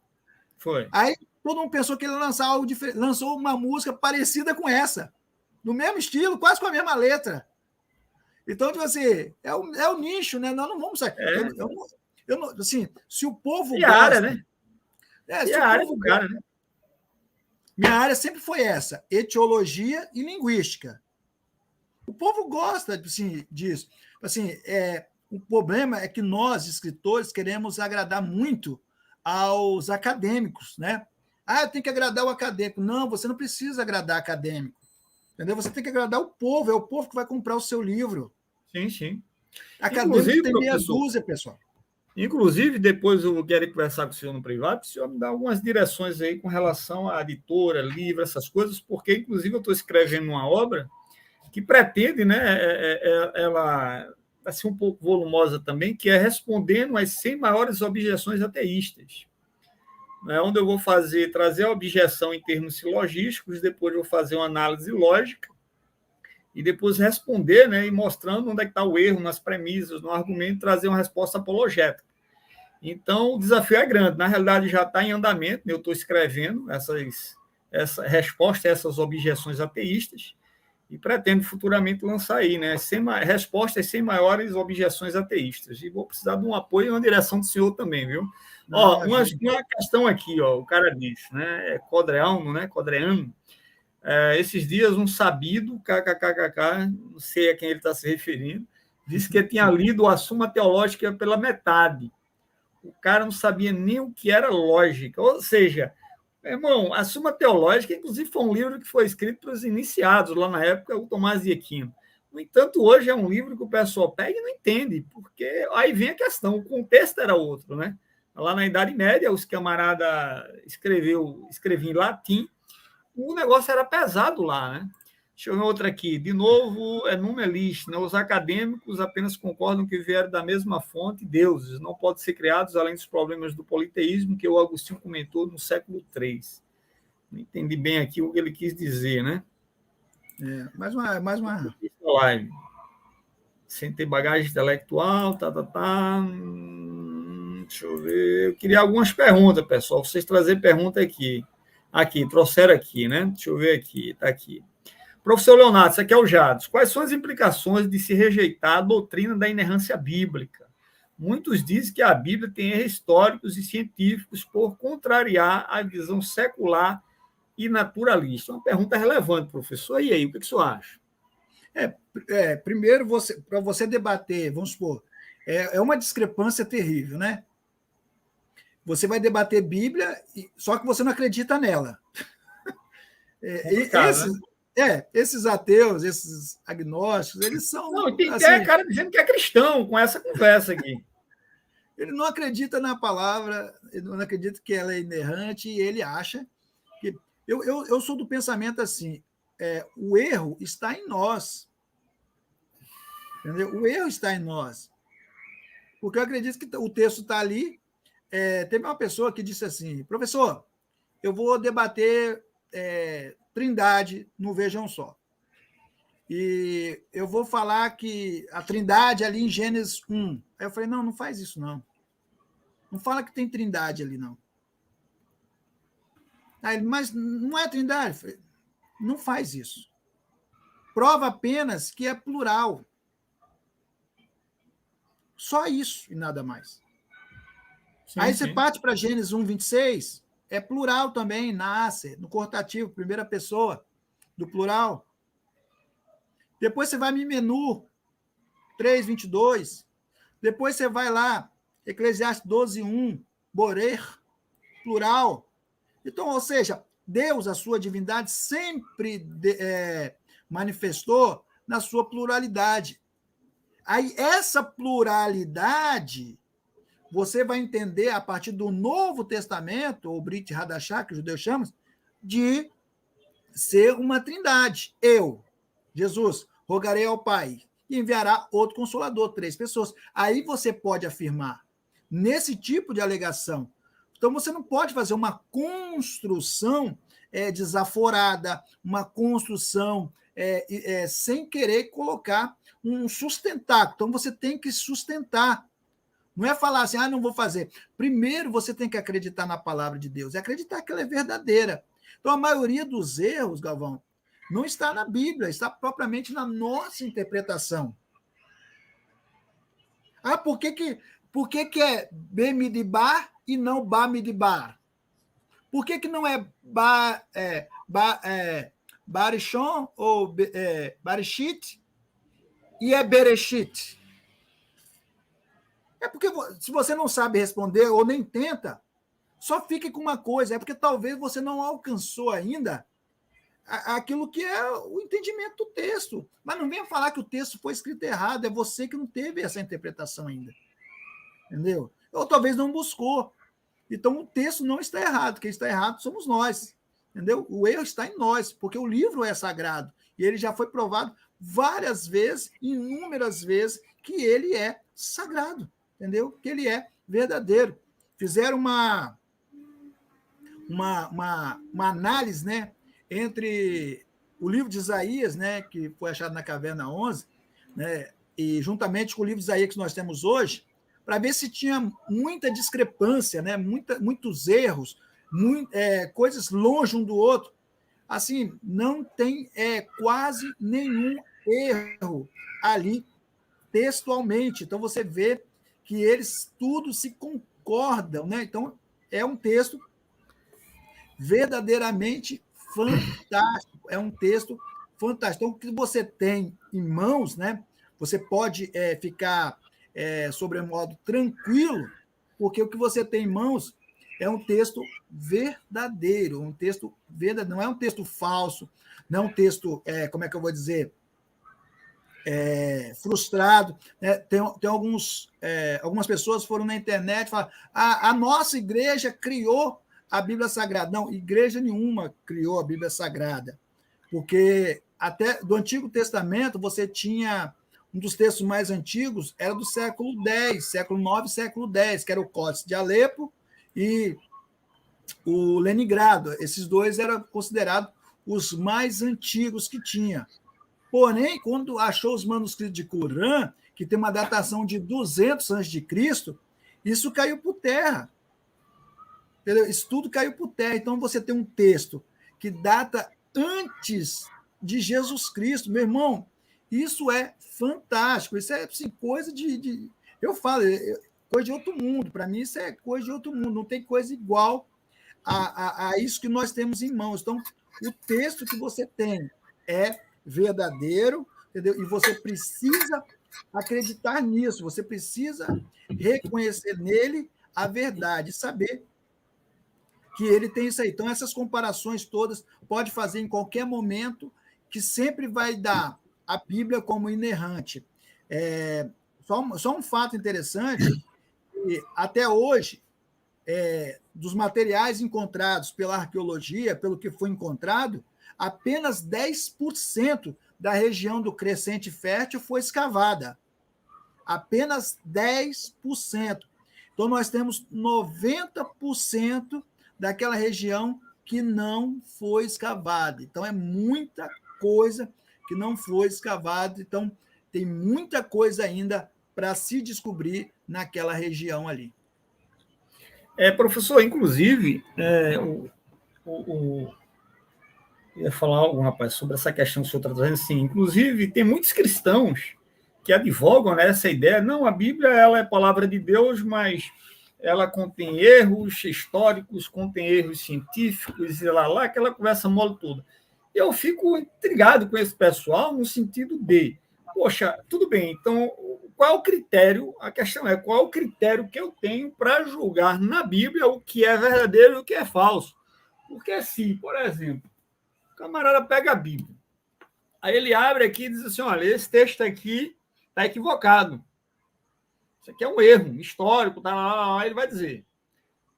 [SPEAKER 1] Foi.
[SPEAKER 2] Aí todo mundo pensou que ele ia lançar algo diferente. Lançou uma música parecida com essa, no mesmo estilo, quase com a mesma letra. Então, tipo assim, é o nicho, né? Nós não vamos sair. Eu não, assim, se o povo
[SPEAKER 1] gosta... área, né?
[SPEAKER 2] Se o povo do cara, né? Minha área sempre foi essa, etiologia e linguística. O povo gosta, assim, disso. Assim, o problema é que nós, escritores, queremos agradar muito aos acadêmicos, né? Eu tenho que agradar o acadêmico. Não, você não precisa agradar acadêmico. Entendeu? Você tem que agradar o povo, é o povo que vai comprar o seu livro.
[SPEAKER 1] Sim, sim.
[SPEAKER 2] Acadêmico tem meia dúzia, pessoal.
[SPEAKER 1] Inclusive, depois eu quero conversar com o senhor no privado, o senhor me dá algumas direções aí com relação à editora, livro, essas coisas, porque, inclusive, eu estou escrevendo uma obra que pretende, né, ela vai ser um pouco volumosa também, que é respondendo às 100 maiores objeções ateístas. né, onde eu vou trazer a objeção em termos silogísticos, depois eu vou fazer uma análise lógica, e depois responder, né, e mostrando onde é que está o erro nas premissas, no argumento, trazer uma resposta apologética. Então, o desafio é grande. Na realidade, já está em andamento, né, eu estou escrevendo essa resposta a essas objeções ateístas, e pretendo futuramente lançar aí, né, respostas sem maiores objeções ateístas. E vou precisar de um apoio e uma direção do senhor também, viu? Ó, uma questão aqui, ó, o cara disse, né, Codreano, esses dias um sabido, kkkk, não sei a quem ele está se referindo, disse que tinha lido a Suma Teológica pela metade. O cara não sabia nem o que era lógica. Ou seja, irmão, a Suma Teológica, inclusive, foi um livro que foi escrito para os iniciados, lá na época, o Tomás de Aquino. No entanto, hoje é um livro que o pessoal pega e não entende, porque aí vem a questão, o contexto era outro, né? Lá na Idade Média, os camaradas escreviam em latim, o negócio era pesado lá, né? Deixa eu ver outra aqui. De novo, é numelist, né? Os acadêmicos apenas concordam que vieram da mesma fonte, deuses, não podem ser criados além dos problemas do politeísmo que o Agostinho comentou no século III. Não entendi bem aqui o que ele quis dizer, né?
[SPEAKER 2] Mais uma.
[SPEAKER 1] Live. Sem ter bagagem intelectual, Deixa eu ver. Eu queria algumas perguntas, pessoal. Vocês trazerem pergunta aqui. Aqui, trouxeram aqui, né? Deixa eu ver aqui. Está aqui. Professor Leonardo, isso aqui é o Jados. Quais são as implicações de se rejeitar a doutrina da inerrância bíblica? Muitos dizem que a Bíblia tem erros históricos e científicos por contrariar a visão secular e naturalista. Uma pergunta relevante, professor. E aí, o que o senhor acha?
[SPEAKER 2] Primeiro, para você debater, vamos supor, é uma discrepância terrível, né? Você vai debater Bíblia, só que você não acredita nela. Esses ateus, esses agnósticos, eles são...
[SPEAKER 1] Não, tem assim, cara dizendo que é cristão com essa conversa aqui.
[SPEAKER 2] Ele não acredita na palavra, ele não acredita que ela é inerrante, e ele acha que... Eu sou do pensamento assim, o erro está em nós. Entendeu? O erro está em nós. Porque eu acredito que o texto está ali. Teve uma pessoa que disse assim, professor, eu vou debater Trindade no Vejam Só. E eu vou falar que a Trindade ali em Gênesis 1. Aí eu falei, não faz isso, não. Não fala que tem Trindade ali, não. Aí ele, mas não é Trindade? Eu falei, não faz isso. Prova apenas que é plural. Só isso e nada mais. Sim, aí você parte para Gênesis 1, 26, é plural também, nasce, no cortativo, primeira pessoa, do plural. Depois você vai em Menu 3, 22. Depois você vai lá, Eclesiastes 12, 1, Borer, plural. Então, ou seja, Deus, a sua divindade, sempre manifestou na sua pluralidade. Aí, essa pluralidade, você vai entender a partir do Novo Testamento, ou Brit Hadashah, que os judeus chamam, de ser uma trindade. Eu, Jesus, rogarei ao Pai e enviará outro Consolador, 3 pessoas. Aí você pode afirmar, nesse tipo de alegação. Então, você não pode fazer uma construção desaforada, uma construção sem querer colocar um sustentáculo. Então, você tem que sustentar. Não é falar assim, não vou fazer. Primeiro, você tem que acreditar na palavra de Deus, e acreditar que ela é verdadeira. Então, a maioria dos erros, Galvão, não está na Bíblia, está propriamente na nossa interpretação. Por que é Bemidibar e não Bamidibar? Por que não é Barishon ou Barishit e é Bereshit? É porque, se você não sabe responder ou nem tenta, só fique com uma coisa, é porque talvez você não alcançou ainda aquilo que é o entendimento do texto. Mas não venha falar que o texto foi escrito errado, é você que não teve essa interpretação ainda. Entendeu? Ou talvez não buscou. Então, o texto não está errado, quem está errado somos nós. Entendeu? O erro está em nós, porque o livro é sagrado, e ele já foi provado várias vezes, inúmeras vezes, que ele é sagrado, entendeu? Que ele é verdadeiro. Fizeram uma análise, né, entre o livro de Isaías, né, que foi achado na Caverna 11, né, e juntamente com o livro de Isaías que nós temos hoje, para ver se tinha muita discrepância, né, muitos erros, coisas longe um do outro. Assim, não tem quase nenhum erro ali textualmente. Então, você vê que eles tudo se concordam, né? Então, é um texto verdadeiramente fantástico. É um texto fantástico. Então, o que você tem em mãos, né? Você pode ficar sobremodo tranquilo, porque o que você tem em mãos é um texto verdadeiro, um texto verdadeiro, não é um texto falso, não é um texto, como é que eu vou dizer, frustrado. Né? Tem algumas pessoas foram na internet e falaram: a nossa igreja criou a Bíblia Sagrada. Não, igreja nenhuma criou a Bíblia Sagrada, porque até do Antigo Testamento você tinha um dos textos mais antigos, era do século X, século IX, século X, que era o Códice de Alepo e o Leningrado. Esses dois eram considerados os mais antigos que tinha. Porém, quando achou os manuscritos de Qumran, que tem uma datação de 200 a.C., isso caiu por terra. Entendeu? Isso tudo caiu por terra. Então, você tem um texto que data antes de Jesus Cristo. Meu irmão, isso é fantástico. Isso é assim, coisa de... Eu falo, coisa de outro mundo. Para mim, isso é coisa de outro mundo. Não tem coisa igual a isso que nós temos em mãos. Então, o texto que você tem é verdadeiro, entendeu? E você precisa acreditar nisso, você precisa reconhecer nele a verdade, saber que ele tem isso aí. Então, essas comparações todas pode fazer em qualquer momento, que sempre vai dar a Bíblia como inerrante. Só um fato interessante, que até hoje, dos materiais encontrados pela arqueologia, pelo que foi encontrado, apenas 10% da região do Crescente Fértil foi escavada. Apenas 10%. Então, nós temos 90% daquela região que não foi escavada. Então, é muita coisa que não foi escavada. Então, tem muita coisa ainda para se descobrir naquela região ali.
[SPEAKER 1] Professor, inclusive, eu ia falar algo, rapaz, sobre essa questão que o senhor está trazendo, assim, inclusive, tem muitos cristãos que advogam, né, essa ideia, não, a Bíblia ela é a palavra de Deus, mas ela contém erros históricos, contém erros científicos, e lá, aquela conversa mole toda. E eu fico intrigado com esse pessoal no sentido de, poxa, tudo bem, então, qual é o critério? A questão é, qual é o critério que eu tenho para julgar na Bíblia o que é verdadeiro e o que é falso? Porque se, por exemplo, o camarada pega a Bíblia, aí ele abre aqui e diz assim, olha, esse texto aqui está equivocado. Isso aqui é um erro histórico, tá lá, ele vai dizer.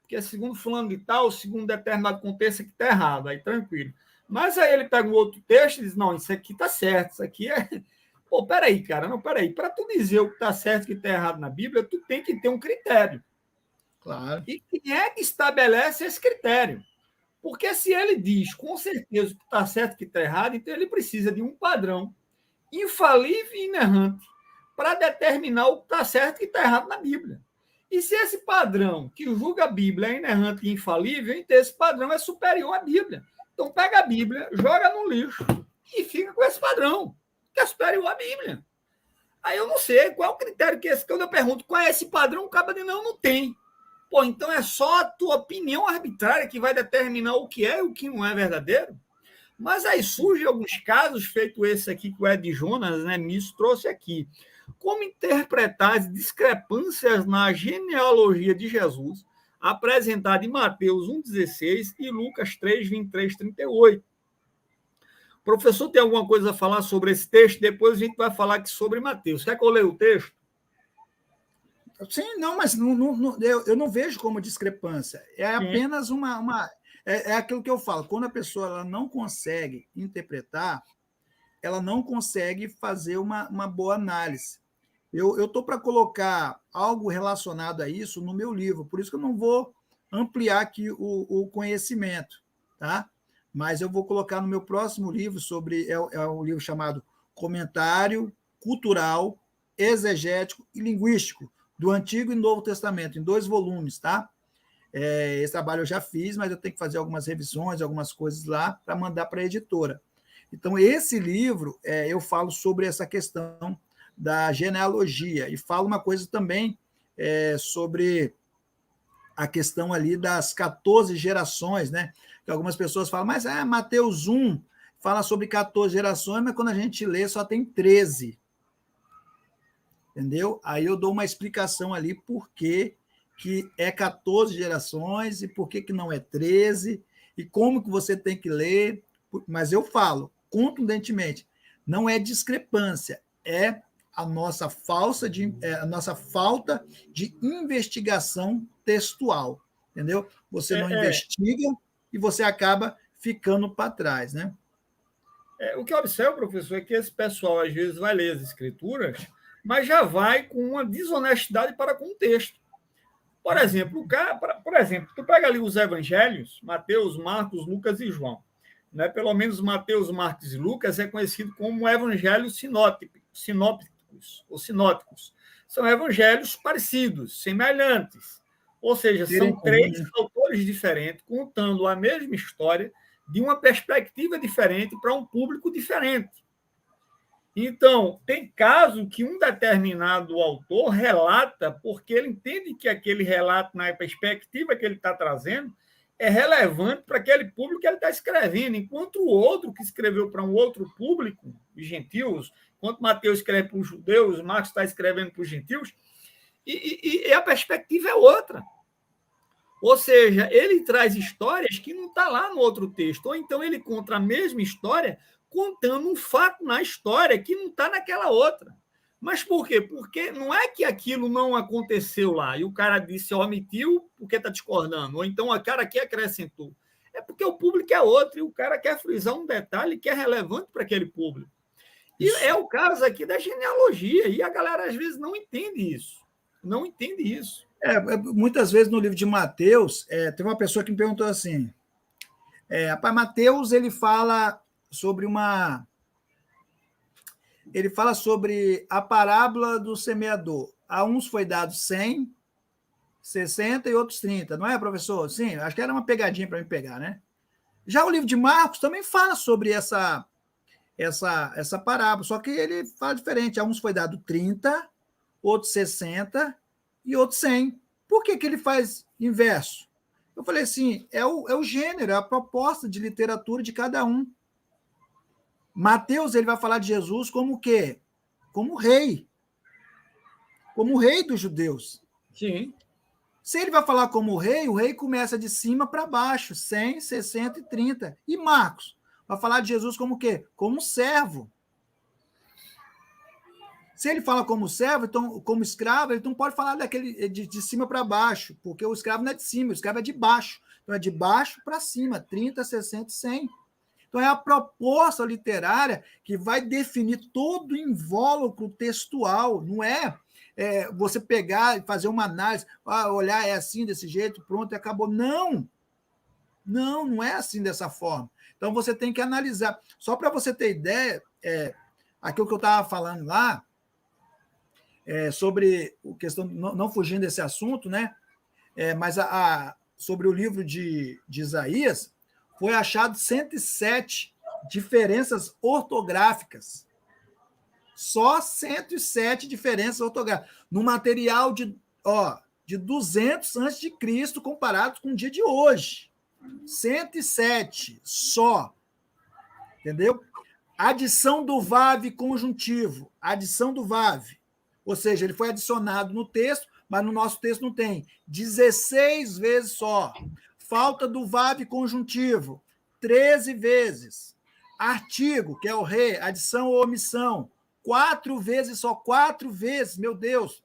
[SPEAKER 1] Porque segundo fulano de tal, segundo determinado contexto, aqui está errado, aí tranquilo. Mas aí ele pega um outro texto e diz, não, isso aqui está certo, isso aqui é... Pô, peraí, cara, não, peraí. Para tu dizer o que está certo e o que está errado na Bíblia, tu tem que ter um critério.
[SPEAKER 2] Claro.
[SPEAKER 1] E quem é que estabelece esse critério? Porque se ele diz com certeza o que está certo e o que está errado, então ele precisa de um padrão infalível e inerrante para determinar o que está certo e o que está errado na Bíblia. E se esse padrão que julga a Bíblia é inerrante e infalível, então esse padrão é superior à Bíblia. Então pega a Bíblia, joga no lixo e fica com esse padrão, que é superior à Bíblia. Aí eu não sei qual é o critério que é esse. Quando eu pergunto qual é esse padrão, o cara diz, não tem. Pô, então é só a tua opinião arbitrária que vai determinar o que é e o que não é verdadeiro? Mas aí surgem alguns casos, feito esse aqui que o Ed Jonas, né, me trouxe aqui. Como interpretar as discrepâncias na genealogia de Jesus, apresentada em Mateus 1,16 e Lucas 3, 23, 38. O professor tem alguma coisa a falar sobre esse texto? Depois a gente vai falar aqui sobre Mateus. Quer que eu leia o texto?
[SPEAKER 2] Sim, não, mas eu não vejo como discrepância. É apenas é aquilo que eu falo. Quando a pessoa ela não consegue interpretar, ela não consegue fazer uma boa análise. Eu estou para colocar algo relacionado a isso no meu livro, por isso que eu não vou ampliar aqui o conhecimento, tá? Mas eu vou colocar no meu próximo livro é um livro chamado Comentário Cultural, Exegético e Linguístico do Antigo e Novo Testamento, em 2 volumes, tá? Esse trabalho eu já fiz, mas eu tenho que fazer algumas revisões, algumas coisas lá para mandar para a editora. Então, esse livro, eu falo sobre essa questão da genealogia e falo uma coisa também sobre a questão ali das 14 gerações, né? Que algumas pessoas falam, mas Mateus 1 fala sobre 14 gerações, mas quando a gente lê só tem 13. Entendeu? Aí eu dou uma explicação ali por que é 14 gerações e por que não é 13 e como que você tem que ler. Mas eu falo contundentemente, não é discrepância, é a nossa falta de investigação textual, entendeu? Você não investiga e você acaba ficando para trás, né?
[SPEAKER 1] O que eu observo, professor, é que esse pessoal às vezes vai ler as escrituras, mas já vai com uma desonestidade para com o texto. Por exemplo, tu pega ali os evangelhos, Mateus, Marcos, Lucas e João. Né? Pelo menos Mateus, Marcos e Lucas é conhecido como evangelhos sinópticos ou sinóticos. São evangelhos parecidos, semelhantes. Ou seja, são 3 autores diferentes contando a mesma história de uma perspectiva diferente para um público diferente. Então, tem caso que um determinado autor relata porque ele entende que aquele relato, na perspectiva que ele está trazendo, é relevante para aquele público que ele está escrevendo, enquanto o outro que escreveu para um outro público, os gentios, enquanto Mateus escreve para os judeus, Marcos está escrevendo para os gentios, e a perspectiva é outra. Ou seja, ele traz histórias que não está lá no outro texto, ou então ele conta a mesma história contando um fato na história que não está naquela outra. Mas por quê? Porque não é que aquilo não aconteceu lá e o cara disse, omitiu porque está discordando, ou então o cara aqui acrescentou. É porque o público é outro e o cara quer frisar um detalhe que é relevante para aquele público. E é o caso aqui da genealogia, e a galera às vezes não entende isso. Não entende isso.
[SPEAKER 2] Muitas vezes no livro de Mateus, tem uma pessoa que me perguntou assim, rapaz, Mateus, ele fala sobre a parábola do semeador. A uns foi dado 100, 60 e outros 30, não é, professor? Sim, acho que era uma pegadinha para me pegar, né? Já o livro de Marcos também fala sobre essa parábola, só que ele fala diferente. A uns foi dado 30, outros 60 e outros 100. Por que ele faz inverso? Eu falei assim, é o gênero, é a proposta de literatura de cada um. Mateus, ele vai falar de Jesus como o quê? Como rei. Como o rei dos judeus.
[SPEAKER 1] Sim.
[SPEAKER 2] Se ele vai falar como o rei começa de cima para baixo, 100, 60 e 30. E Marcos vai falar de Jesus como o quê? Como servo. Se ele fala como servo, então, como escravo, ele não pode falar de cima para baixo, porque o escravo não é de cima, o escravo é de baixo. Então, é de baixo para cima, 30, 60 e 100. Então, é a proposta literária que vai definir todo o invólucro textual, não é você pegar e fazer uma análise, olhar é assim, desse jeito, pronto, e acabou. Não! Não é assim dessa forma. Então, você tem que analisar. Só para você ter ideia, aquilo que eu estava falando lá, sobre a questão, não fugindo desse assunto, né? Mas sobre o livro de Isaías, foi achado 107 diferenças ortográficas. Só 107 diferenças ortográficas. No material de 200 a.C., comparado com o dia de hoje. 107 só. Entendeu? Adição do VAV conjuntivo. Adição do VAV. Ou seja, ele foi adicionado no texto, mas no nosso texto não tem. 16 vezes só. Falta do VAV conjuntivo, 13 vezes. Artigo, que é o re, adição ou omissão, 4 vezes só, 4 vezes, meu Deus.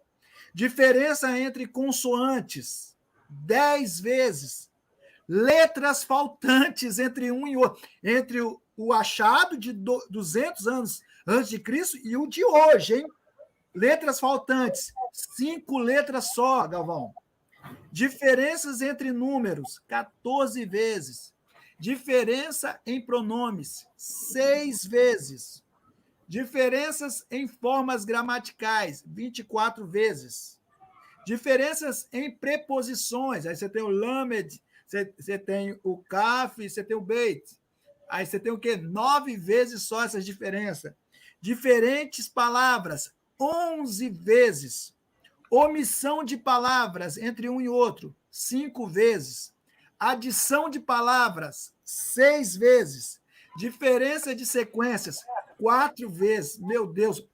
[SPEAKER 2] Diferença entre consoantes, 10 vezes. Letras faltantes entre um e outro. Entre o achado de 200 anos antes de Cristo e o de hoje, hein? Letras faltantes, 5 letras só, Galvão. Diferenças entre números, 14 vezes. Diferença em pronomes, 6 vezes. Diferenças em formas gramaticais, 24 vezes. Diferenças em preposições, aí você tem o lamed, você tem o kaf, você tem o beit. Aí você tem o quê? 9 vezes só essas diferenças. Diferentes palavras, 11 vezes. Omissão de palavras entre um e outro, 5 vezes. Adição de palavras, 6 vezes. Diferença de sequências, 4 vezes. Meu Deus,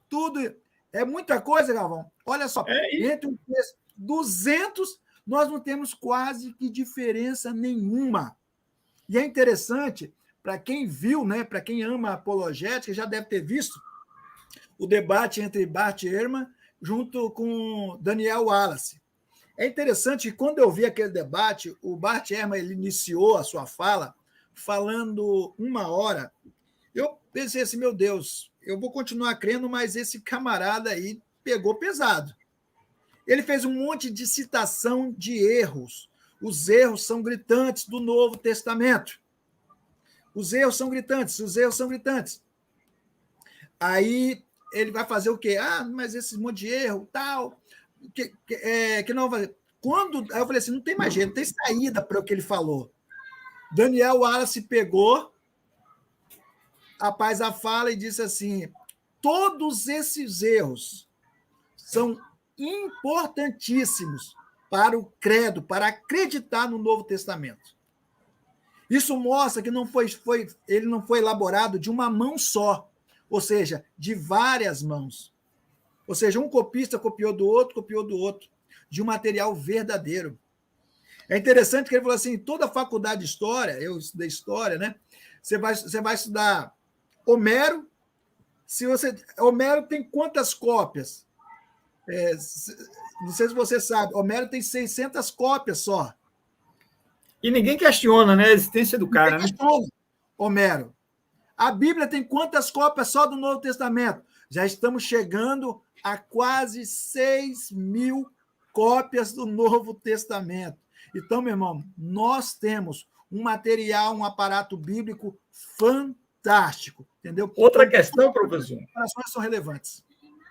[SPEAKER 2] tudo é muita coisa, Galvão. Olha só, entre um texto 200, nós não temos quase que diferença nenhuma. E é interessante, para quem viu, né, para quem ama a apologética, já deve ter visto o debate entre Bart Ehrman junto com Daniel Wallace. É interessante que, quando eu vi aquele debate, o Bart Ehrman ele iniciou a sua fala falando 1 hora. Eu pensei assim, meu Deus, eu vou continuar crendo, mas esse camarada aí pegou pesado. Ele fez um monte de citação de erros. Os erros são gritantes do Novo Testamento. Os erros são gritantes, os erros são gritantes. Aí ele vai fazer o quê? Ah, mas esse monte de erro, tal, que não vai fazer. Aí eu falei assim, não tem mais jeito, não tem saída para o que ele falou. Daniel Wallace pegou, após a fala, e disse assim, todos esses erros são importantíssimos para o credo, para acreditar no Novo Testamento. Isso mostra que ele não foi elaborado de uma mão só, ou seja, de várias mãos. Ou seja, um copista copiou do outro, de um material verdadeiro. É interessante que ele falou assim, toda a faculdade de História, eu estudei História, né? Você vai estudar Homero. Homero tem quantas cópias? Não sei se você sabe, Homero tem 600 cópias só.
[SPEAKER 1] E ninguém questiona, né, a existência do cara,
[SPEAKER 2] ninguém questiona, Homero. A Bíblia tem quantas cópias só do Novo Testamento? Já estamos chegando a quase 6.000 cópias do Novo Testamento. Então, meu irmão, nós temos um material, um aparato bíblico fantástico, entendeu?
[SPEAKER 1] Outra questão, professor.
[SPEAKER 2] As comparações são relevantes.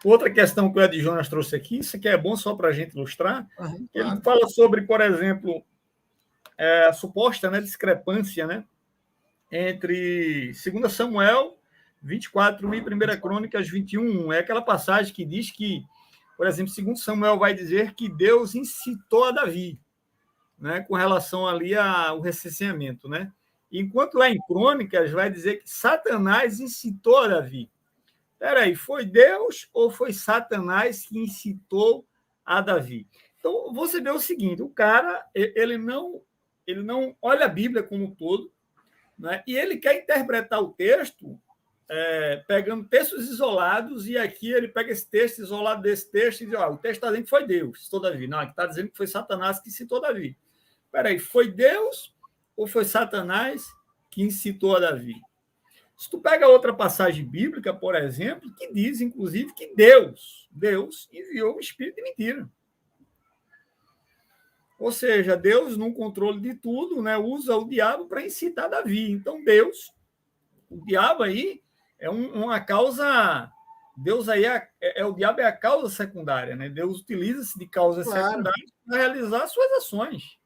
[SPEAKER 1] Outra questão que o Ed Jonas trouxe aqui, isso aqui é bom só para a gente ilustrar,
[SPEAKER 2] claro.
[SPEAKER 1] Ele fala sobre, por exemplo, a suposta, né, discrepância, né, entre 2 Samuel 24 e 1 Crônicas 21. É aquela passagem que diz que, por exemplo, 2 Samuel vai dizer que Deus incitou a Davi, né, com relação ali ao recenseamento, né? Enquanto lá em Crônicas vai dizer que Satanás incitou a Davi. Peraí, foi Deus ou foi Satanás que incitou a Davi? Então, você vê o seguinte, o cara, ele não olha a Bíblia como um todo, né? E ele quer interpretar o texto pegando textos isolados, e aqui ele pega esse texto isolado desse texto e diz, o texto está dizendo que foi Deus que citou Davi. Não, aqui está dizendo que foi Satanás que citou Davi. Peraí, foi Deus ou foi Satanás que incitou a Davi? Se tu pega outra passagem bíblica, por exemplo, que diz, inclusive, que Deus enviou o espírito de mentira. Ou seja, Deus, no controle de tudo, né, usa o diabo para incitar Davi. Então, o diabo aí é uma causa... Deus aí o diabo é a causa secundária, né? Deus utiliza-se de causas secundárias para realizar suas ações.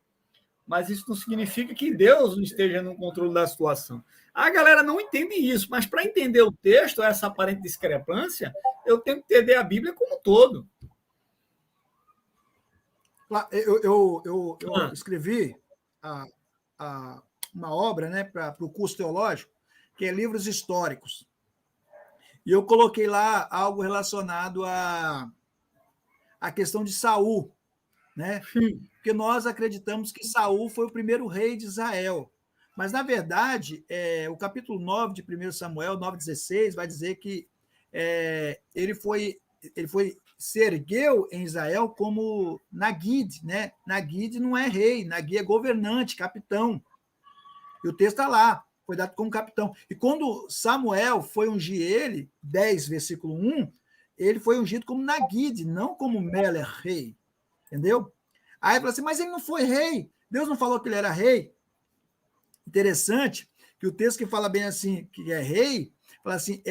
[SPEAKER 1] Mas isso não significa que Deus não esteja no controle da situação. A galera não entende isso, mas para entender o texto, essa aparente discrepância, eu tenho que entender a Bíblia como um todo.
[SPEAKER 2] Eu escrevi uma obra, né, para o curso teológico, que é livros históricos. E eu coloquei lá algo relacionado à questão de Saul, né? Porque nós acreditamos que Saul foi o primeiro rei de Israel. Mas, na verdade, o capítulo 9 de 1 Samuel, 9,16, vai dizer que ele se ergueu em Israel como Nagid, né? Nagid não é rei, Nagid é governante, capitão. E o texto está lá, foi dado como capitão. E quando Samuel foi ungir ele, 10, versículo 1, ele foi ungido como Nagid, não como Meler, rei. Entendeu? Aí fala assim, mas ele não foi rei. Deus não falou que ele era rei. Interessante que o texto que fala bem assim, que é rei, fala assim,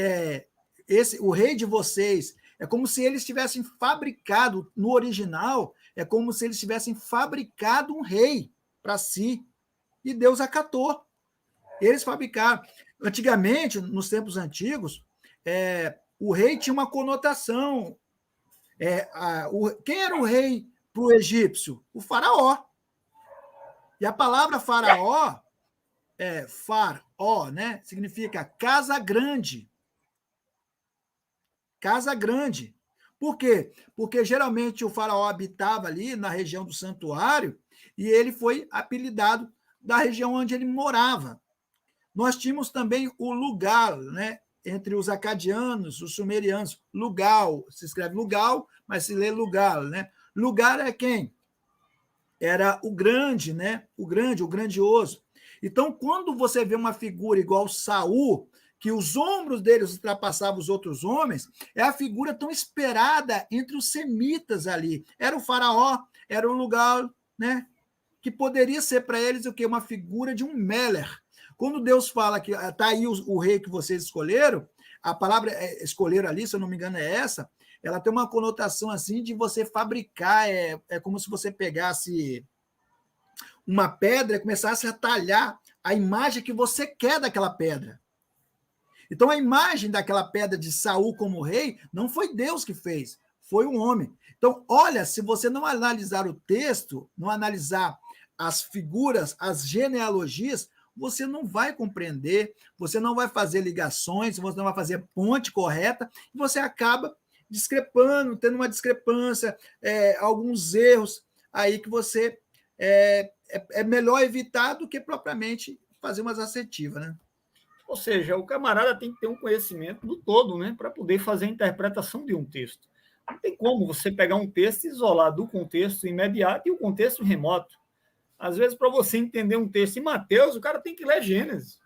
[SPEAKER 2] o rei de vocês, é como se eles tivessem fabricado, no original, é como se eles tivessem fabricado um rei para si. E Deus acatou. Eles fabricaram. Antigamente, nos tempos antigos, o rei tinha uma conotação. Quem era o rei para o egípcio? O faraó. E a palavra faraó, né? Significa casa grande. Casa grande. Por quê? Porque geralmente o faraó habitava ali na região do santuário e ele foi apelidado da região onde ele morava. Nós tínhamos também o Lugal, né? Entre os acadianos, os sumerianos. Lugal, se escreve Lugal, mas se lê Lugal, né? Lugar é quem? Era o grande, né? O grandioso. Então, quando você vê uma figura igual Saul, que os ombros deles ultrapassavam os outros homens, é a figura tão esperada entre os semitas ali. Era o faraó, era o lugar, né? Que poderia ser para eles o quê? Uma figura de um Meller. Quando Deus fala que está aí o rei que vocês escolheram, a palavra escolher ali, se eu não me engano, é essa, ela tem uma conotação assim de você fabricar, é como se você pegasse uma pedra e começasse a talhar a imagem que você quer daquela pedra. Então, a imagem daquela pedra de Saul como rei não foi Deus que fez, foi um homem. Então, olha, se você não analisar o texto, não analisar as figuras, as genealogias, você não vai compreender, você não vai fazer ligações, você não vai fazer ponte correta, e você acaba discrepando, tendo uma discrepância, alguns erros aí que você é melhor evitar do que propriamente fazer umas assertivas, né?
[SPEAKER 1] Ou seja, o camarada tem que ter um conhecimento do todo, né, para poder fazer a interpretação de um texto. Não tem como você pegar um texto e isolar do contexto imediato e o contexto remoto. Às vezes, para você entender um texto em Mateus, o cara tem que ler Gênesis.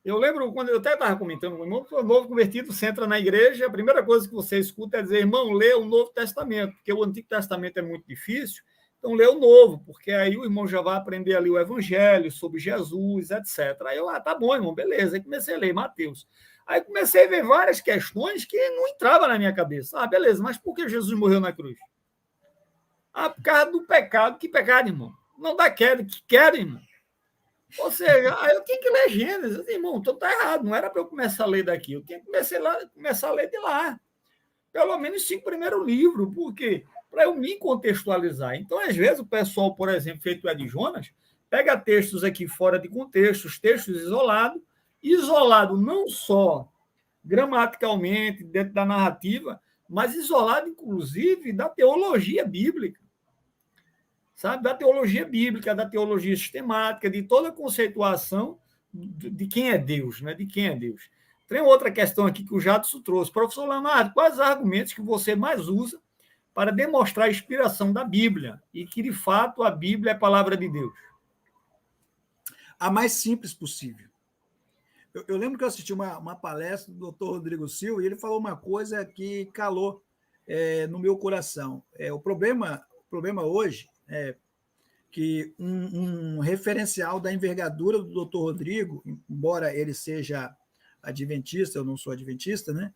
[SPEAKER 1] Eu lembro, quando eu até estava comentando com o irmão, que o novo convertido, você entra na igreja, a primeira coisa que você escuta é dizer, irmão, lê o Novo Testamento, porque o Antigo Testamento é muito difícil, então lê o Novo, porque aí o irmão já vai aprender ali o Evangelho, sobre Jesus, etc. Aí eu, tá bom, irmão, beleza. Aí comecei a ler Mateus. Aí comecei a ver várias questões que não entravam na minha cabeça. Ah, beleza, mas por que Jesus morreu na cruz? Ah, por causa do pecado. Que pecado, irmão? Não dá queda, que queda, irmão. Ou seja, aí eu tinha que ler Gênesis. Eu disse, irmão, então tá errado, não era para eu começar a ler daqui, eu tinha que começar a ler de lá. Pelo menos 5 primeiros livros, por quê? Para eu me contextualizar. Então, às vezes, o pessoal, por exemplo, feito Ed Jonas, pega textos aqui fora de contexto, textos isolado não só gramaticalmente, dentro da narrativa, mas isolado, inclusive, da teologia bíblica. Sabe? Da teologia bíblica, da teologia sistemática, de toda a conceituação de quem é Deus, né? De quem é Deus. Tem outra questão aqui que o Jadson trouxe. Professor Leonardo, quais os argumentos que você mais usa para demonstrar a inspiração da Bíblia e que, de fato, a Bíblia é a palavra de Deus?
[SPEAKER 2] A mais simples possível. Eu lembro que eu assisti uma palestra do Dr. Rodrigo Silva e ele falou uma coisa que calou no meu coração. O problema hoje é que um referencial da envergadura do Dr. Rodrigo, embora ele seja adventista, eu não sou adventista, né?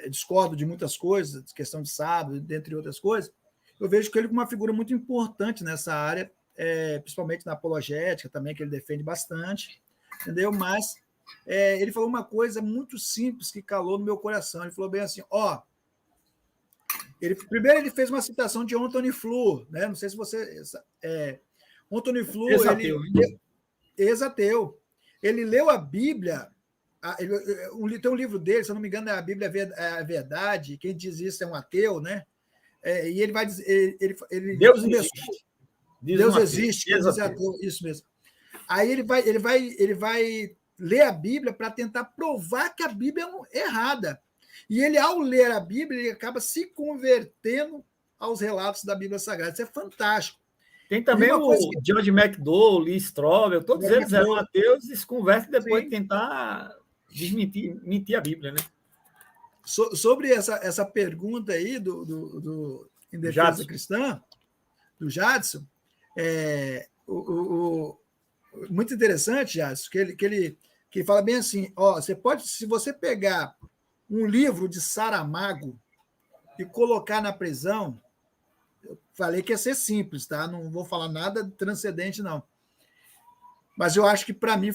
[SPEAKER 2] Discordo de muitas coisas, questão de sábado, dentre outras coisas, eu vejo que ele é uma figura muito importante nessa área, principalmente na apologética também, que ele defende bastante, entendeu? Mas ele falou uma coisa muito simples que calou no meu coração. Ele falou bem assim, primeiro ele fez uma citação de Anthony Flew, né? Não sei se você... Anthony Flew, ex-ateu. Ele leu a Bíblia, tem um livro dele, se eu não me engano, a Bíblia é a Verdade, quem diz isso é um ateu, né? E ele vai dizer...
[SPEAKER 1] Deus existe.
[SPEAKER 2] Deus existe, isso mesmo. Aí ele vai ler a Bíblia para tentar provar que a Bíblia é errada. E ele, ao ler a Bíblia, ele acaba se convertendo aos relatos da Bíblia Sagrada. Isso é fantástico.
[SPEAKER 1] Tem também o George McDowell, Lee Strobel, todos eles eram ateus e se convertem depois de tentar mentir a Bíblia, né?
[SPEAKER 2] Sobre essa pergunta aí do Em Defesa Cristã, do Jadson, muito interessante, Jadson, que ele fala bem assim, se você pegar um livro de Saramago e colocar na prisão, eu falei que ia ser simples, tá? Não vou falar nada transcendente, não. Mas eu acho que, para mim,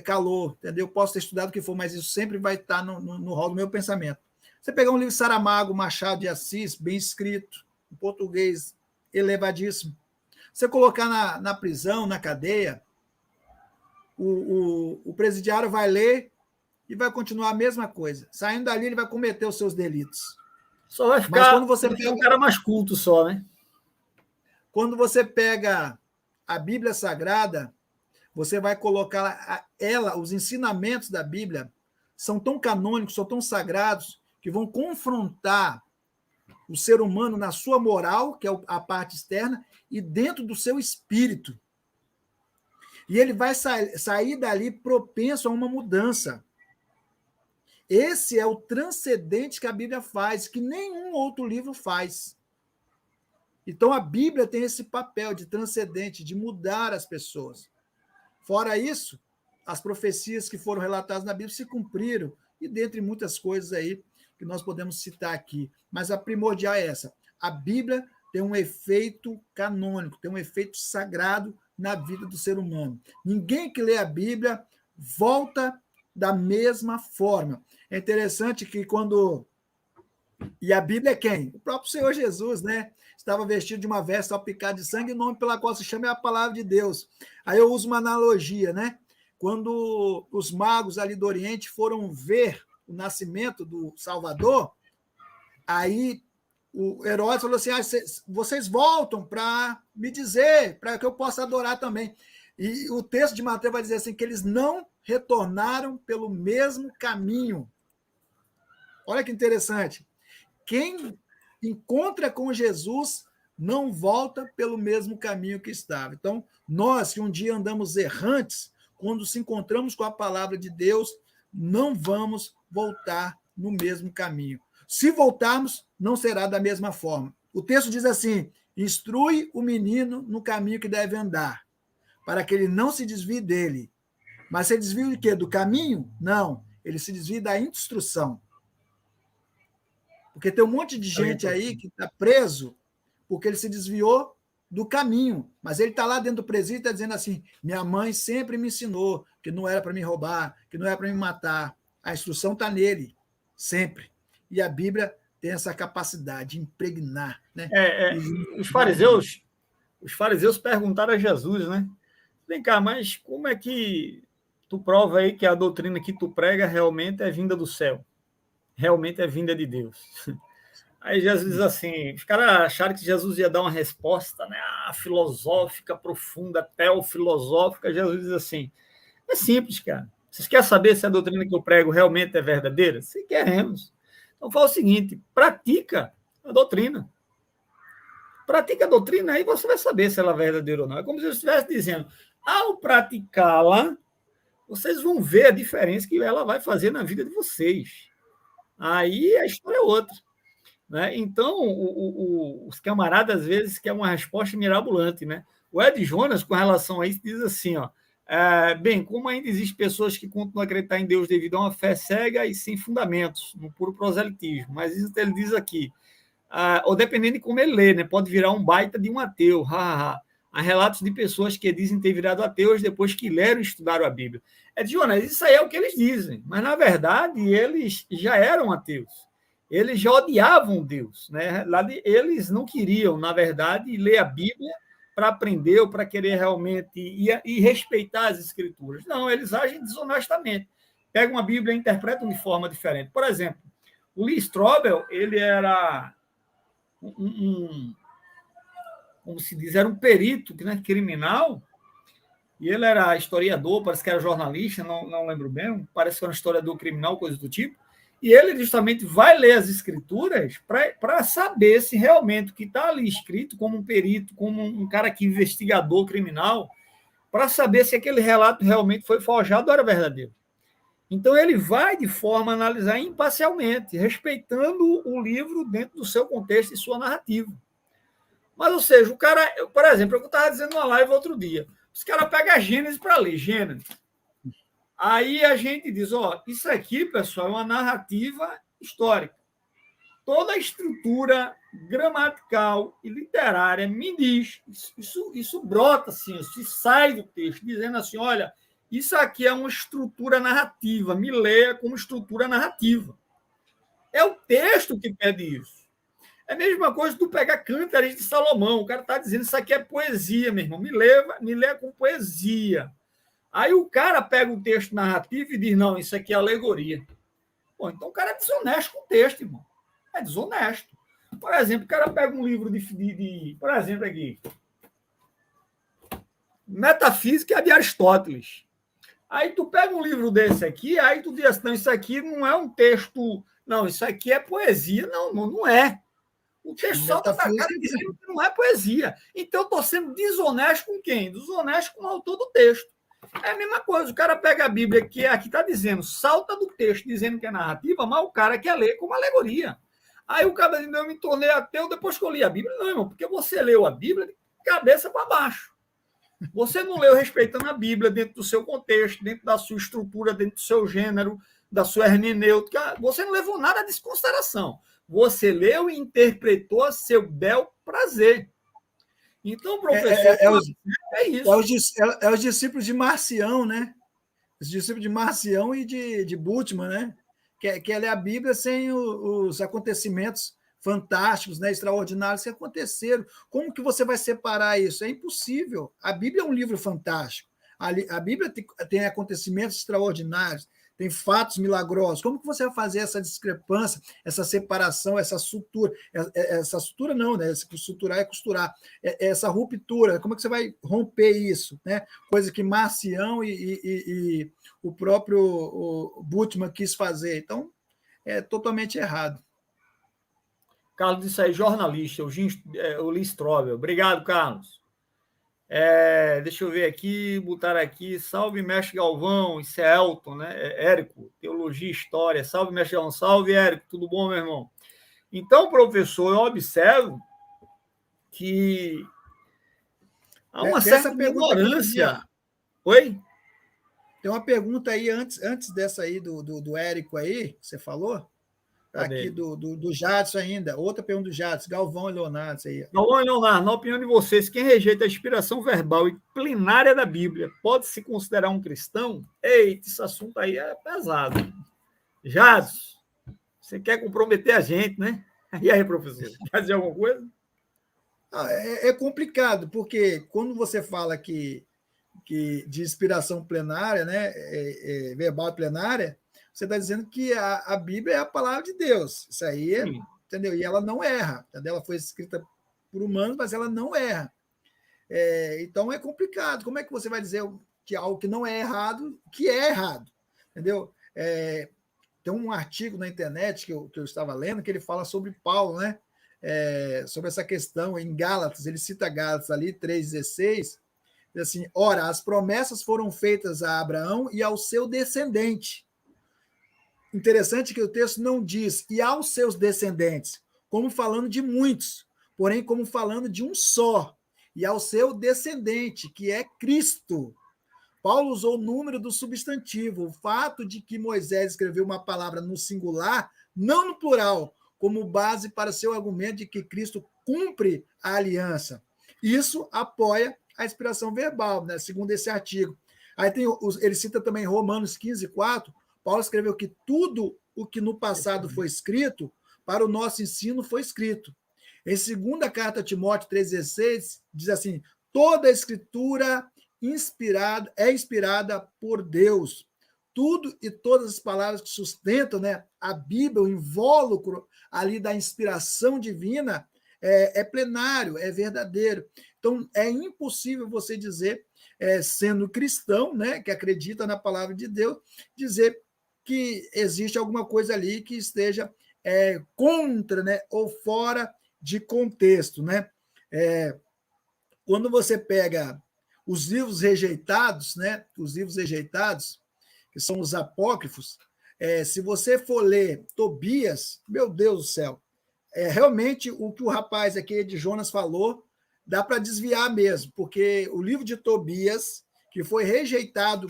[SPEAKER 2] calor, entendeu? Eu posso ter estudado o que for, mas isso sempre vai estar no rol do meu pensamento. Você pegar um livro de Saramago, Machado de Assis, bem escrito, em português elevadíssimo, você colocar na prisão, na cadeia, o presidiário vai ler e vai continuar a mesma coisa. Saindo dali, ele vai cometer os seus delitos.
[SPEAKER 1] Só vai ficar. Mas quando você pega um cara mais culto só, né?
[SPEAKER 2] Quando você pega a Bíblia Sagrada, você vai colocar os ensinamentos da Bíblia são tão canônicos, são tão sagrados, que vão confrontar o ser humano na sua moral, que é a parte externa, e dentro do seu espírito. E ele vai sair dali propenso a uma mudança. Esse é o transcendente que a Bíblia faz, que nenhum outro livro faz. Então, a Bíblia tem esse papel de transcendente, de mudar as pessoas. Fora isso, as profecias que foram relatadas na Bíblia se cumpriram, e dentre muitas coisas aí que nós podemos citar aqui. Mas a primordial é essa. A Bíblia tem um efeito canônico, tem um efeito sagrado na vida do ser humano. Ninguém que lê a Bíblia volta da mesma forma. É interessante que quando... E a Bíblia é quem? O próprio Senhor Jesus, né? Estava vestido de uma veste salpicada de sangue, e o nome pela qual se chama é a palavra de Deus. Aí eu uso uma analogia, né? Quando os magos ali do Oriente foram ver o nascimento do Salvador, aí o Herodes falou assim, vocês voltam para me dizer, para que eu possa adorar também. E o texto de Mateus vai dizer assim, que eles não retornaram pelo mesmo caminho. Olha que interessante. Quem encontra com Jesus não volta pelo mesmo caminho que estava. Então, nós que um dia andamos errantes, quando se encontramos com a palavra de Deus, não vamos voltar no mesmo caminho. Se voltarmos, não será da mesma forma. O texto diz assim, instrui o menino no caminho que deve andar, para que ele não se desvie dele. Mas se desvia de quê? Do caminho? Não, ele se desvia da instrução. Porque tem um monte de gente aí que está preso porque ele se desviou do caminho. Mas ele está lá dentro do presídio e está dizendo assim, minha mãe sempre me ensinou que não era para me roubar, que não era para me matar. A instrução está nele, sempre. E a Bíblia tem essa capacidade de impregnar. Né?
[SPEAKER 1] Os fariseus perguntaram a Jesus, né? Vem cá, mas como é que tu prova aí que a doutrina que tu prega realmente é vinda do céu? Realmente é vinda de Deus. Aí Jesus diz assim, os caras acharam que Jesus ia dar uma resposta, né, filosófica, profunda, teofilosófica. Jesus diz assim, é simples, cara. Vocês querem saber se a doutrina que eu prego realmente é verdadeira? Se queremos. Então fala o seguinte, pratica a doutrina. Pratica a doutrina, aí você vai saber se ela é verdadeira ou não. É como se eu estivesse dizendo, ao praticá-la, vocês vão ver a diferença que ela vai fazer na vida de vocês. Aí a história é outra. Né? Então, os camaradas, às vezes, querem uma resposta mirabolante. Né? O Ed Jonas, com relação a isso, diz assim, bem, como ainda existem pessoas que continuam a acreditar em Deus devido a uma fé cega e sem fundamentos, no puro proselitismo, mas isso ele diz aqui, ou dependendo de como ele lê, né? Pode virar um baita de um ateu. Há relatos de pessoas que dizem ter virado ateus depois que leram e estudaram a Bíblia. Ed Jonas, isso aí é o que eles dizem, mas, na verdade, eles já eram ateus. Eles já odiavam Deus. Né? Eles não queriam, na verdade, ler a Bíblia para aprender ou para querer realmente e respeitar as Escrituras. Não, eles agem desonestamente. Pegam a Bíblia e interpretam de forma diferente. Por exemplo, o Lee Strobel, ele era como se diz, era um perito, né, criminal, e ele era historiador, parece que era jornalista, não lembro bem, parece que era um historiador criminal, coisa do tipo, e ele justamente vai ler as escrituras para saber se realmente o que está ali escrito, como um perito, como um cara que investigador criminal, para saber se aquele relato realmente foi forjado ou era verdadeiro. Então, ele vai, de forma a analisar imparcialmente, respeitando o livro dentro do seu contexto e sua narrativa. Mas, ou seja, o cara, por exemplo, eu estava dizendo numa live outro dia, os caras pegam a Gênesis para ler, Gênesis. Aí a gente diz, ó, isso aqui, pessoal, é uma narrativa histórica. Toda a estrutura gramatical e literária me diz, isso brota assim, isso sai do texto, dizendo assim, olha, isso aqui é uma estrutura narrativa, me leia como estrutura narrativa. É o texto que pede isso. É a mesma coisa tu pegar Cântares de Salomão, o cara está dizendo isso aqui é poesia, meu irmão, me leia com poesia. Aí o cara pega o texto narrativo e diz, não, isso aqui é alegoria. Pô, então o cara é desonesto com o texto, irmão. É desonesto. Por exemplo, o cara pega um livro por exemplo, aqui, Metafísica de Aristóteles. Aí tu pega um livro desse aqui, aí tu diz assim, não, isso aqui não é um texto, não, isso aqui é poesia. Não, não é. O texto solta da cara dizendo que não é poesia. Então eu estou sendo desonesto com quem? Desonesto com o autor do texto. É a mesma coisa, o cara pega a Bíblia, que aqui está dizendo, salta do texto dizendo que é narrativa, mas o cara quer ler como alegoria. Aí o cara diz, eu me tornei ateu depois que eu li a Bíblia. Não, irmão, porque você leu a Bíblia de cabeça para baixo. Você não leu respeitando a Bíblia dentro do seu contexto, dentro da sua estrutura, dentro do seu gênero, da sua hermenêutica. Você não levou nada disso em consideração. Você leu e interpretou a seu bel prazer. Então, professor, é isso.
[SPEAKER 2] É os discípulos de Marcião, né? Os discípulos de Marcião e de Bultmann, né? Que ler a Bíblia sem os acontecimentos fantásticos, né, extraordinários que aconteceram. Como que você vai separar isso? É impossível. A Bíblia é um livro fantástico. A Bíblia tem acontecimentos extraordinários, tem fatos milagrosos. Como que você vai fazer essa discrepância, essa separação, essa sutura? Essa sutura não, né? Suturar é costurar. Essa ruptura, como que você vai romper isso? Né? Coisa que Marcião e o próprio Bultmann quis fazer. Então, é totalmente errado.
[SPEAKER 1] Carlos disse aí, jornalista, o Lee Strobel. Obrigado, Carlos. Deixa eu ver aqui, botar aqui, salve, mestre Galvão, isso é Elton, né? Érico, Teologia e História. Salve, mestre Galvão, salve, Érico, tudo bom, meu irmão? Então, professor, eu observo que há uma certa ignorância. Oi?
[SPEAKER 2] Tem uma pergunta aí, antes dessa aí do Érico aí, que você falou. Cadê? Aqui do Jadson ainda. Outra pergunta do Jadson, Galvão e Leonardo. Aí.
[SPEAKER 1] Galvão e Leonardo, na opinião de vocês, quem rejeita a inspiração verbal e plenária da Bíblia pode se considerar um cristão? Eita, esse assunto aí é pesado. Jadson, você quer comprometer a gente, né? E aí, professor, quer dizer alguma coisa?
[SPEAKER 2] É complicado, porque quando você fala que de inspiração plenária, né, verbal plenária, você está dizendo que a Bíblia é a palavra de Deus. Isso aí, entendeu? E ela não erra. Entendeu? Ela foi escrita por humanos, mas ela não erra. Então é complicado. Como é que você vai dizer que algo que não é errado, que é errado? Entendeu? Tem um artigo na internet que eu estava lendo que ele fala sobre Paulo, né? Sobre essa questão em Gálatas. Ele cita Gálatas ali, 3,16. Diz assim: ora, as promessas foram feitas a Abraão e ao seu descendente. Interessante que o texto não diz e aos seus descendentes, como falando de muitos, porém como falando de um só, e ao seu descendente, que é Cristo. Paulo usou o número do substantivo, o fato de que Moisés escreveu uma palavra no singular, não no plural, como base para seu argumento de que Cristo cumpre a aliança. Isso apoia a inspiração verbal, né, segundo esse artigo. Aí ele cita também Romanos 15:4. Paulo escreveu que tudo o que no passado foi escrito, para o nosso ensino foi escrito. Em 2ª carta a Timóteo 3,16, diz assim: toda a escritura é inspirada por Deus. Tudo e todas as palavras que sustentam, né, a Bíblia, o invólucro ali da inspiração divina, é plenário, é verdadeiro. Então, é impossível você dizer, sendo cristão, né, que acredita na palavra de Deus, dizer que existe alguma coisa ali que esteja contra, né, ou fora de contexto. Né? Quando você pega os livros rejeitados, né, que são os apócrifos, se você for ler Tobias, meu Deus do céu, realmente o que o rapaz aqui de Jonas falou dá para desviar mesmo, porque o livro de Tobias, que foi rejeitado,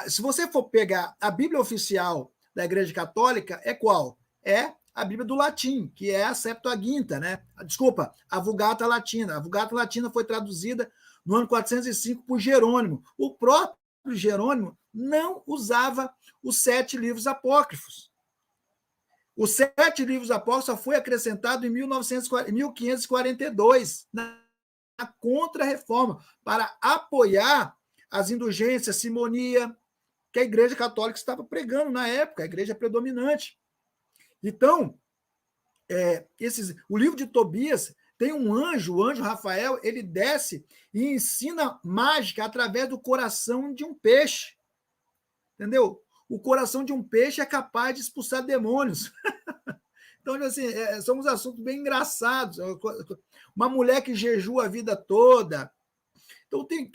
[SPEAKER 2] se você for pegar a Bíblia oficial da Igreja Católica, é qual? É a Bíblia do latim, que é a Septuaginta, né? Desculpa, a Vulgata Latina. A Vulgata Latina foi traduzida no ano 405 por Jerônimo. O próprio Jerônimo não usava os 7 livros apócrifos. Os 7 livros apócrifos só foi acrescentado em 1542, na Contra-Reforma, para apoiar as indulgências, simonia, que a Igreja Católica estava pregando na época, a igreja predominante. Então, o livro de Tobias tem um anjo, o anjo Rafael, ele desce e ensina mágica através do coração de um peixe. Entendeu? O coração de um peixe é capaz de expulsar demônios. Então, assim, são uns assuntos bem engraçados. Uma mulher que jejua a vida toda. Então, tem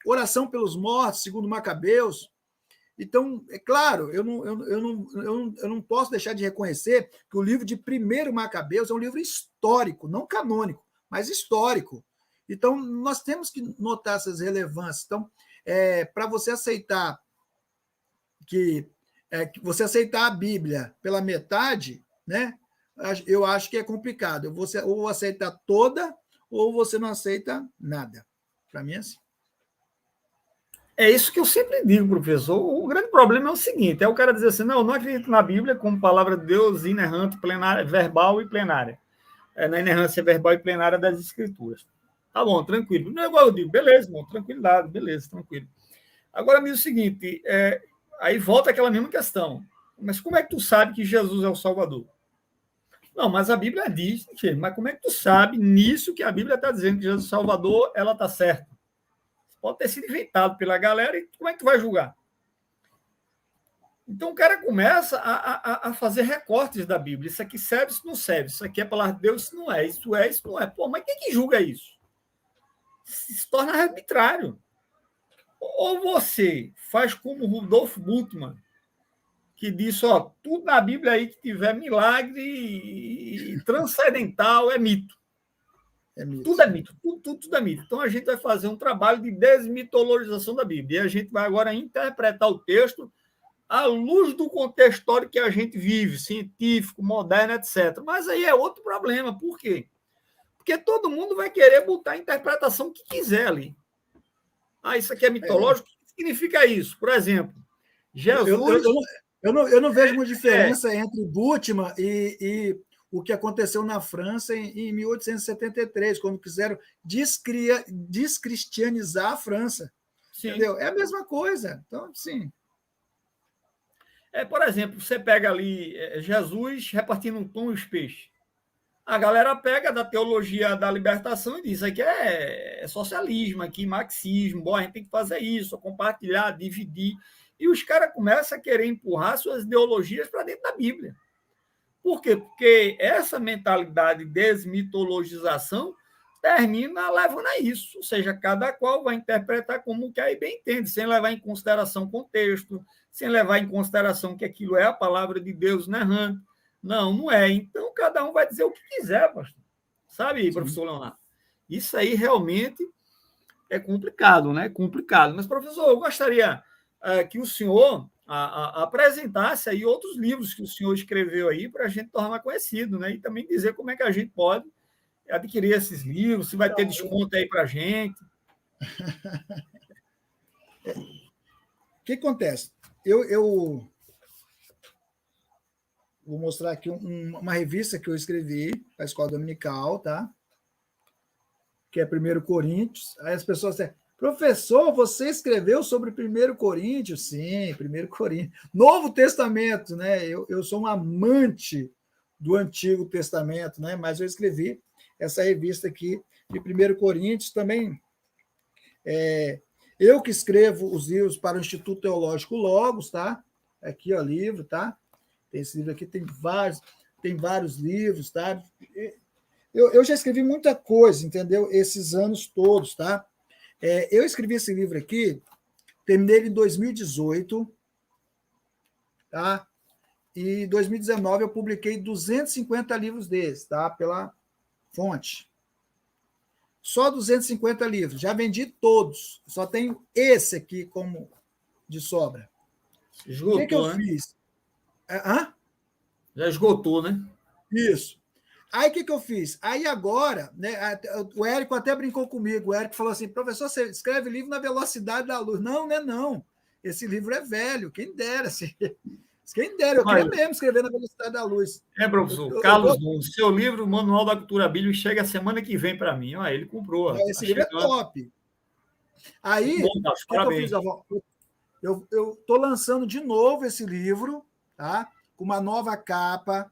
[SPEAKER 2] oração pelos mortos, segundo Macabeus. Então, é claro, eu não posso deixar de reconhecer que o livro de 1 Macabeus é um livro histórico, não canônico, mas histórico. Então, nós temos que notar essas relevâncias. Então, para você aceitar que você aceitar a Bíblia pela metade, né? Eu acho que é complicado. Você ou aceita toda, ou você não aceita nada. Para mim é assim.
[SPEAKER 1] É isso que eu sempre digo, professor. O grande problema é o seguinte: é o cara dizer assim, não acredito na Bíblia como palavra de Deus inerrante, plenária, verbal e plenária. Na inerrância verbal e plenária das Escrituras. Tá bom, tranquilo. Não é igual eu digo, beleza, irmão, tranquilidade, beleza, tranquilo. Agora, me diz o seguinte, aí volta aquela mesma questão. Mas como é que tu sabe que Jesus é o Salvador? Não, mas a Bíblia diz, mas como é que tu sabe nisso que a Bíblia está dizendo que Jesus é o Salvador, ela está certa? Pode ter sido inventado pela galera, e como é que tu vai julgar? Então o cara começa a fazer recortes da Bíblia. Isso aqui serve, isso não serve. Isso aqui é a palavra de Deus, isso não é. Isso é, isso não é. Pô, mas quem que julga isso? Se torna arbitrário. Ou você faz como Rudolf Bultmann, que disse, tudo na Bíblia aí que tiver milagre e transcendental é mito. Tudo é mito, tudo é mito. Então a gente vai fazer um trabalho de desmitologização da Bíblia. E a gente vai agora interpretar o texto à luz do contexto histórico que a gente vive, científico, moderno, etc. Mas aí é outro problema. Por quê? Porque todo mundo vai querer botar a interpretação que quiser ali. Isso aqui é mitológico? O que significa isso? Por exemplo, Jesus...
[SPEAKER 2] Eu não vejo uma diferença entre Bultmann e o que aconteceu na França em 1873, quando quiseram descristianizar a França. Sim. Entendeu? É a mesma coisa. Então, sim.
[SPEAKER 1] Por exemplo, você pega ali Jesus repartindo um pão e os peixes. A galera pega da teologia da libertação e diz, isso aqui é socialismo, aqui marxismo, bom, a gente tem que fazer isso, compartilhar, dividir. E os caras começam a querer empurrar suas ideologias para dentro da Bíblia. Por quê? Porque essa mentalidade de desmitologização termina levando a isso. Ou seja, cada qual vai interpretar como que aí bem entende, sem levar em consideração o contexto, sem levar em consideração que aquilo é a palavra de Deus inerrante. Não é. Então, cada um vai dizer o que quiser, pastor. Sabe, professor Leonardo? Isso aí realmente é complicado, né? Complicado. Mas, professor, eu gostaria que o senhor apresentasse aí outros livros que o senhor escreveu aí para a gente tornar conhecido, né? E também dizer como é que a gente pode adquirir esses livros, se vai ter desconto aí para a gente.
[SPEAKER 2] O que acontece? Eu vou mostrar aqui uma revista que eu escrevi para a Escola Dominical, tá? Que é 1 Coríntios. Aí as pessoas dizem, professor, você escreveu sobre 1 Coríntios? Sim, 1 Coríntios. Novo Testamento, né? Eu sou um amante do Antigo Testamento, né? Mas eu escrevi essa revista aqui de 1 Coríntios também. Eu que escrevo os livros para o Instituto Teológico Logos, tá? Aqui, ó, livro, tá? Tem esse livro aqui, tem vários livros, tá? Eu já escrevi muita coisa, entendeu? Esses anos todos, tá? Eu escrevi esse livro aqui, terminei ele em 2018, tá? E em 2019 eu publiquei 250 livros desses, tá? Pela Fonte. só 250 livros. Já vendi todos. Só tenho esse aqui como de sobra.
[SPEAKER 1] Esgotou,
[SPEAKER 2] O que eu
[SPEAKER 1] né?
[SPEAKER 2] fiz? Hã?
[SPEAKER 1] Já esgotou, né?
[SPEAKER 2] Isso. Aí, o que eu fiz? Aí, agora, né, o Érico até brincou comigo. O Érico falou assim, professor, você escreve livro na velocidade da luz. Não, né, não. Esse livro é velho, quem dera. Quem dera, eu queria mesmo escrever na velocidade da luz.
[SPEAKER 1] Professor, Carlos Nunes, seu livro, Manual da Cultura Bíblica, chega a semana que vem para mim. Olha, ele comprou.
[SPEAKER 2] Esse
[SPEAKER 1] Tá
[SPEAKER 2] livro é
[SPEAKER 1] chegando.
[SPEAKER 2] top. Aí,
[SPEAKER 1] Muito bom, Carlos,
[SPEAKER 2] o que eu fiz,
[SPEAKER 1] parabéns.
[SPEAKER 2] Galvão? Eu estou lançando de novo esse livro, tá? Com uma nova capa,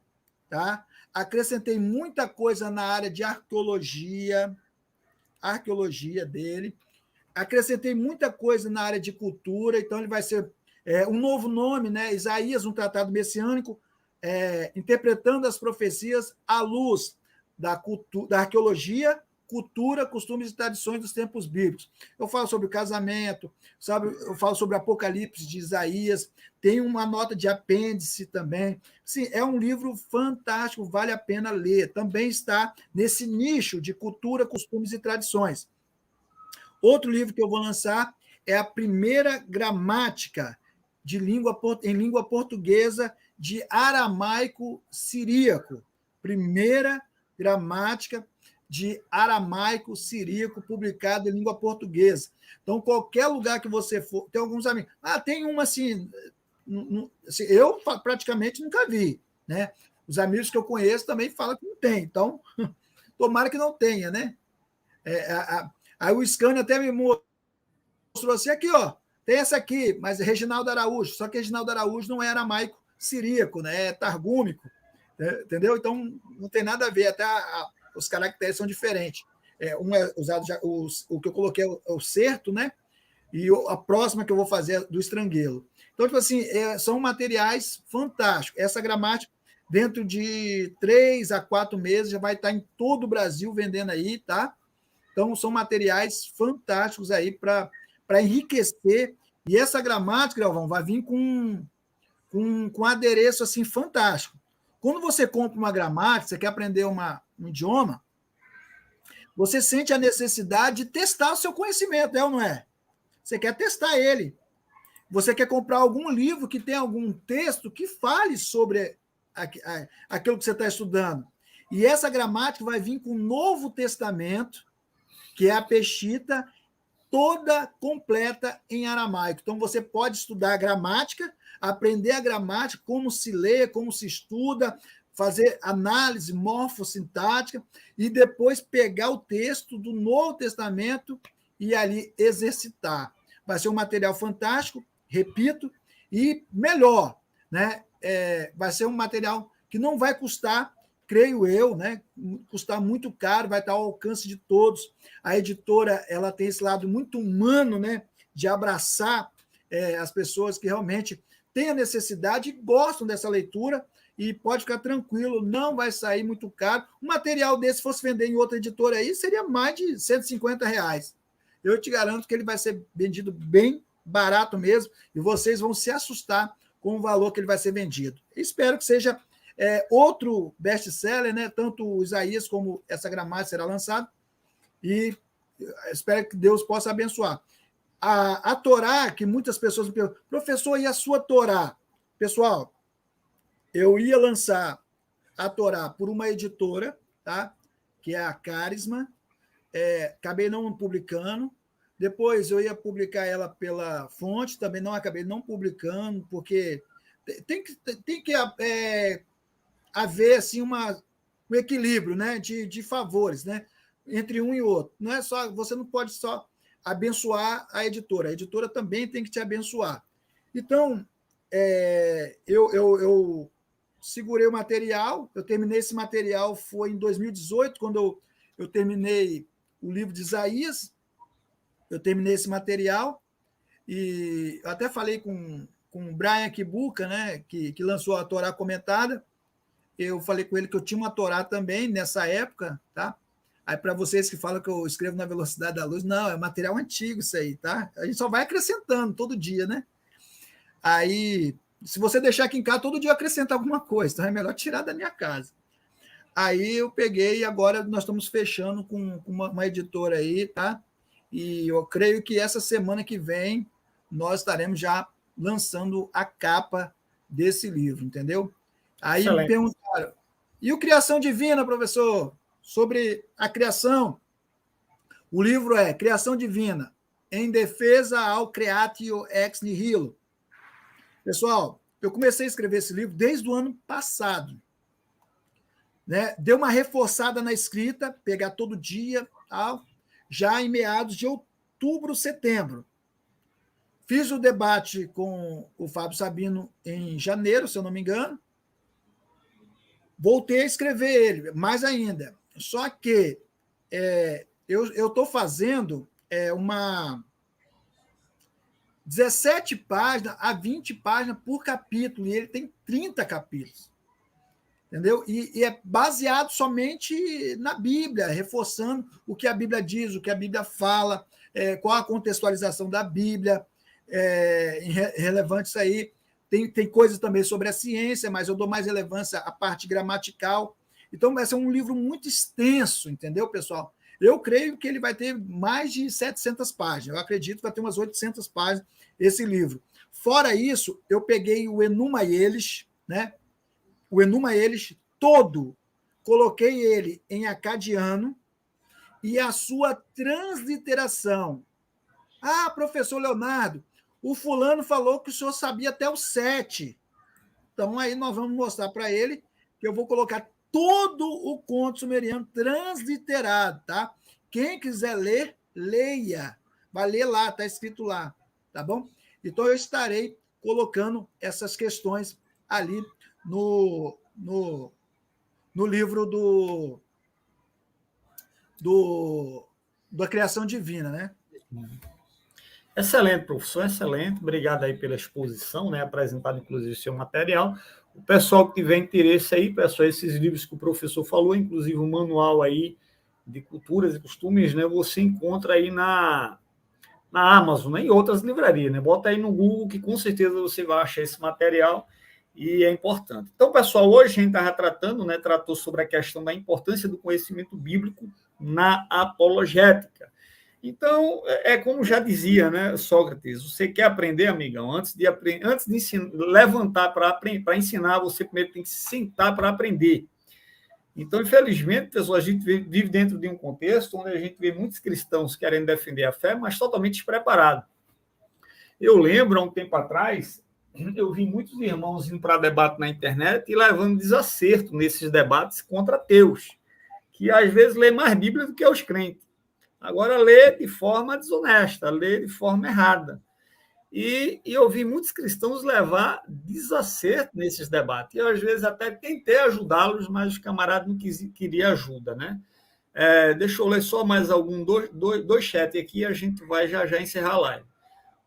[SPEAKER 2] tá? Acrescentei muita coisa na área de arqueologia dele. Acrescentei muita coisa na área de cultura, então ele vai ser um novo nome, né? Isaías, um tratado messiânico, interpretando as profecias à luz da arqueologia, cultura, costumes e tradições dos tempos bíblicos. Eu falo sobre o casamento, sabe? Eu falo sobre o Apocalipse de Isaías, tem uma nota de apêndice também. Sim, é um livro fantástico, vale a pena ler. Também está nesse nicho de cultura, costumes e tradições. Outro livro que eu vou lançar é a primeira gramática em língua portuguesa de aramaico siríaco. Primeira gramática de aramaico siríaco publicada em língua portuguesa. Então, qualquer lugar que você for, tem alguns amigos. Tem uma assim, eu praticamente nunca vi, né? Os amigos que eu conheço também falam que não tem. Então, tomara que não tenha, né? Aí o Scania até me mostrou assim, aqui, ó, tem essa aqui, mas é Reginaldo Araújo, só que Reginaldo Araújo não é aramaico siríaco, né? É targúmico, entendeu? Então, não tem nada a ver, até os caracteres são diferentes. Um é usado, o que eu coloquei é o certo, né? E a próxima que eu vou fazer é do estranguelo. Então, tipo assim, são materiais fantásticos. Essa gramática, dentro de 3 a 4 meses, já vai estar em todo o Brasil vendendo aí, tá? Então, são materiais fantásticos aí para enriquecer. E essa gramática, Galvão, vai vir com um adereço assim fantástico. Quando você compra uma gramática, você quer aprender um idioma, você sente a necessidade de testar o seu conhecimento, é ou não é? Você quer testar ele. Você quer comprar algum livro que tenha algum texto que fale sobre aquilo que você está estudando. E essa gramática vai vir com o Novo Testamento, que é a Peshitta, toda completa em aramaico. Então, você pode estudar a gramática, aprender a gramática, como se lê, como se estuda, fazer análise morfossintática e depois pegar o texto do Novo Testamento e ali exercitar. Vai ser um material fantástico, repito, e melhor, né? Vai ser um material que não vai custar, creio eu, né, custar muito caro, vai estar ao alcance de todos. A editora ela tem esse lado muito humano, né, de abraçar as pessoas que realmente têm a necessidade e gostam dessa leitura, e pode ficar tranquilo, não vai sair muito caro. Um material desse, se fosse vender em outra editora aí, seria mais de R$150. Eu te garanto que ele vai ser vendido bem barato mesmo, e vocês vão se assustar com o valor que ele vai ser vendido. Espero que seja outro best-seller, né? Tanto o Isaías como essa gramática será lançado, e espero que Deus possa abençoar. A Torá, que muitas pessoas me perguntam, professor, e a sua Torá? Pessoal, eu ia lançar a Torá por uma editora, tá? Que é a Carisma, acabei não publicando. Depois eu ia publicar ela pela Fonte, também não acabei não publicando, porque tem que haver assim, um equilíbrio, né, de favores, né, entre um e outro. Não é só, você não pode só abençoar a editora também tem que te abençoar. Então, eu segurei o material, eu terminei esse material, foi em 2018, quando eu terminei o livro de Isaías, eu terminei esse material, e eu até falei com o Brian Kibuka, né, que lançou a Torá Comentada. Eu falei com ele que eu tinha uma Torá também nessa época, tá? Aí, para vocês que falam que eu escrevo na velocidade da luz, não, é material antigo isso aí, tá? A gente só vai acrescentando todo dia, né? Aí, se você deixar aqui em casa, todo dia eu acrescento alguma coisa, então é melhor tirar da minha casa. Aí eu peguei e agora nós estamos fechando com uma editora aí, tá? E eu creio que essa semana que vem nós estaremos já lançando a capa desse livro, entendeu? Aí me
[SPEAKER 1] Excelente.
[SPEAKER 2] perguntaram, e o Criação Divina, professor? Sobre a criação. O livro é Criação Divina, em defesa ao creatio ex nihilo. Pessoal, eu comecei a escrever esse livro desde o ano passado. Né? Deu uma reforçada na escrita, pegar todo dia, tal, já em meados de outubro, setembro. Fiz o debate com o Fábio Sabino em janeiro, se eu não me engano. Voltei a escrever ele, mais ainda. Só que eu estou fazendo uma 17 páginas a 20 páginas por capítulo, e ele tem 30 capítulos. Entendeu? E é baseado somente na Bíblia, reforçando o que a Bíblia diz, o que a Bíblia fala, qual a contextualização da Bíblia, relevante isso aí. Tem coisas também sobre a ciência, mas eu dou mais relevância à parte gramatical. Então, vai ser um livro muito extenso, entendeu, pessoal? Eu creio que ele vai ter mais de 700 páginas. Eu acredito que vai ter umas 800 páginas esse livro. Fora isso, eu peguei o Enuma Elish, né? O Enuma Elish todo, coloquei ele em acadiano e a sua transliteração. Ah, professor Leonardo, o fulano falou que o senhor sabia até o 7. Então, aí nós vamos mostrar para ele que eu vou colocar todo o conto sumeriano transliterado, tá? Quem quiser ler, leia. Vai ler lá, está escrito lá, tá bom? Então, eu estarei colocando essas questões ali no livro da criação divina, né?
[SPEAKER 1] Excelente, professor, excelente. Obrigado aí pela exposição, né? Apresentado, inclusive, o seu material. O pessoal que tiver interesse aí, pessoal, esses livros que o professor falou, inclusive o manual aí de culturas e costumes, né? Você encontra aí na Amazon, né? E outras livrarias, né? Bota aí no Google que com certeza você vai achar esse material e é importante. Então, pessoal, hoje a gente estava tratando, né? Tratou sobre a questão da importância do conhecimento bíblico na apologética. Então, como já dizia, né, Sócrates, você quer aprender, amigão, antes de ensinar, levantar para ensinar, você primeiro tem que sentar para aprender. Então, infelizmente, pessoal, a gente vive dentro de um contexto onde a gente vê muitos cristãos querendo defender a fé, mas totalmente despreparados. Eu lembro, há um tempo atrás, eu vi muitos irmãos indo para debate na internet e levando desacerto nesses debates contra ateus, que às vezes lê mais Bíblia do que os crentes. Agora, lê de forma desonesta, lê de forma errada. E eu vi muitos cristãos levar desacerto nesses debates. E eu, às vezes, até tentei ajudá-los, mas os camaradas não queriam ajuda, né? Deixa eu ler só mais dois chats aqui e a gente vai já encerrar a live.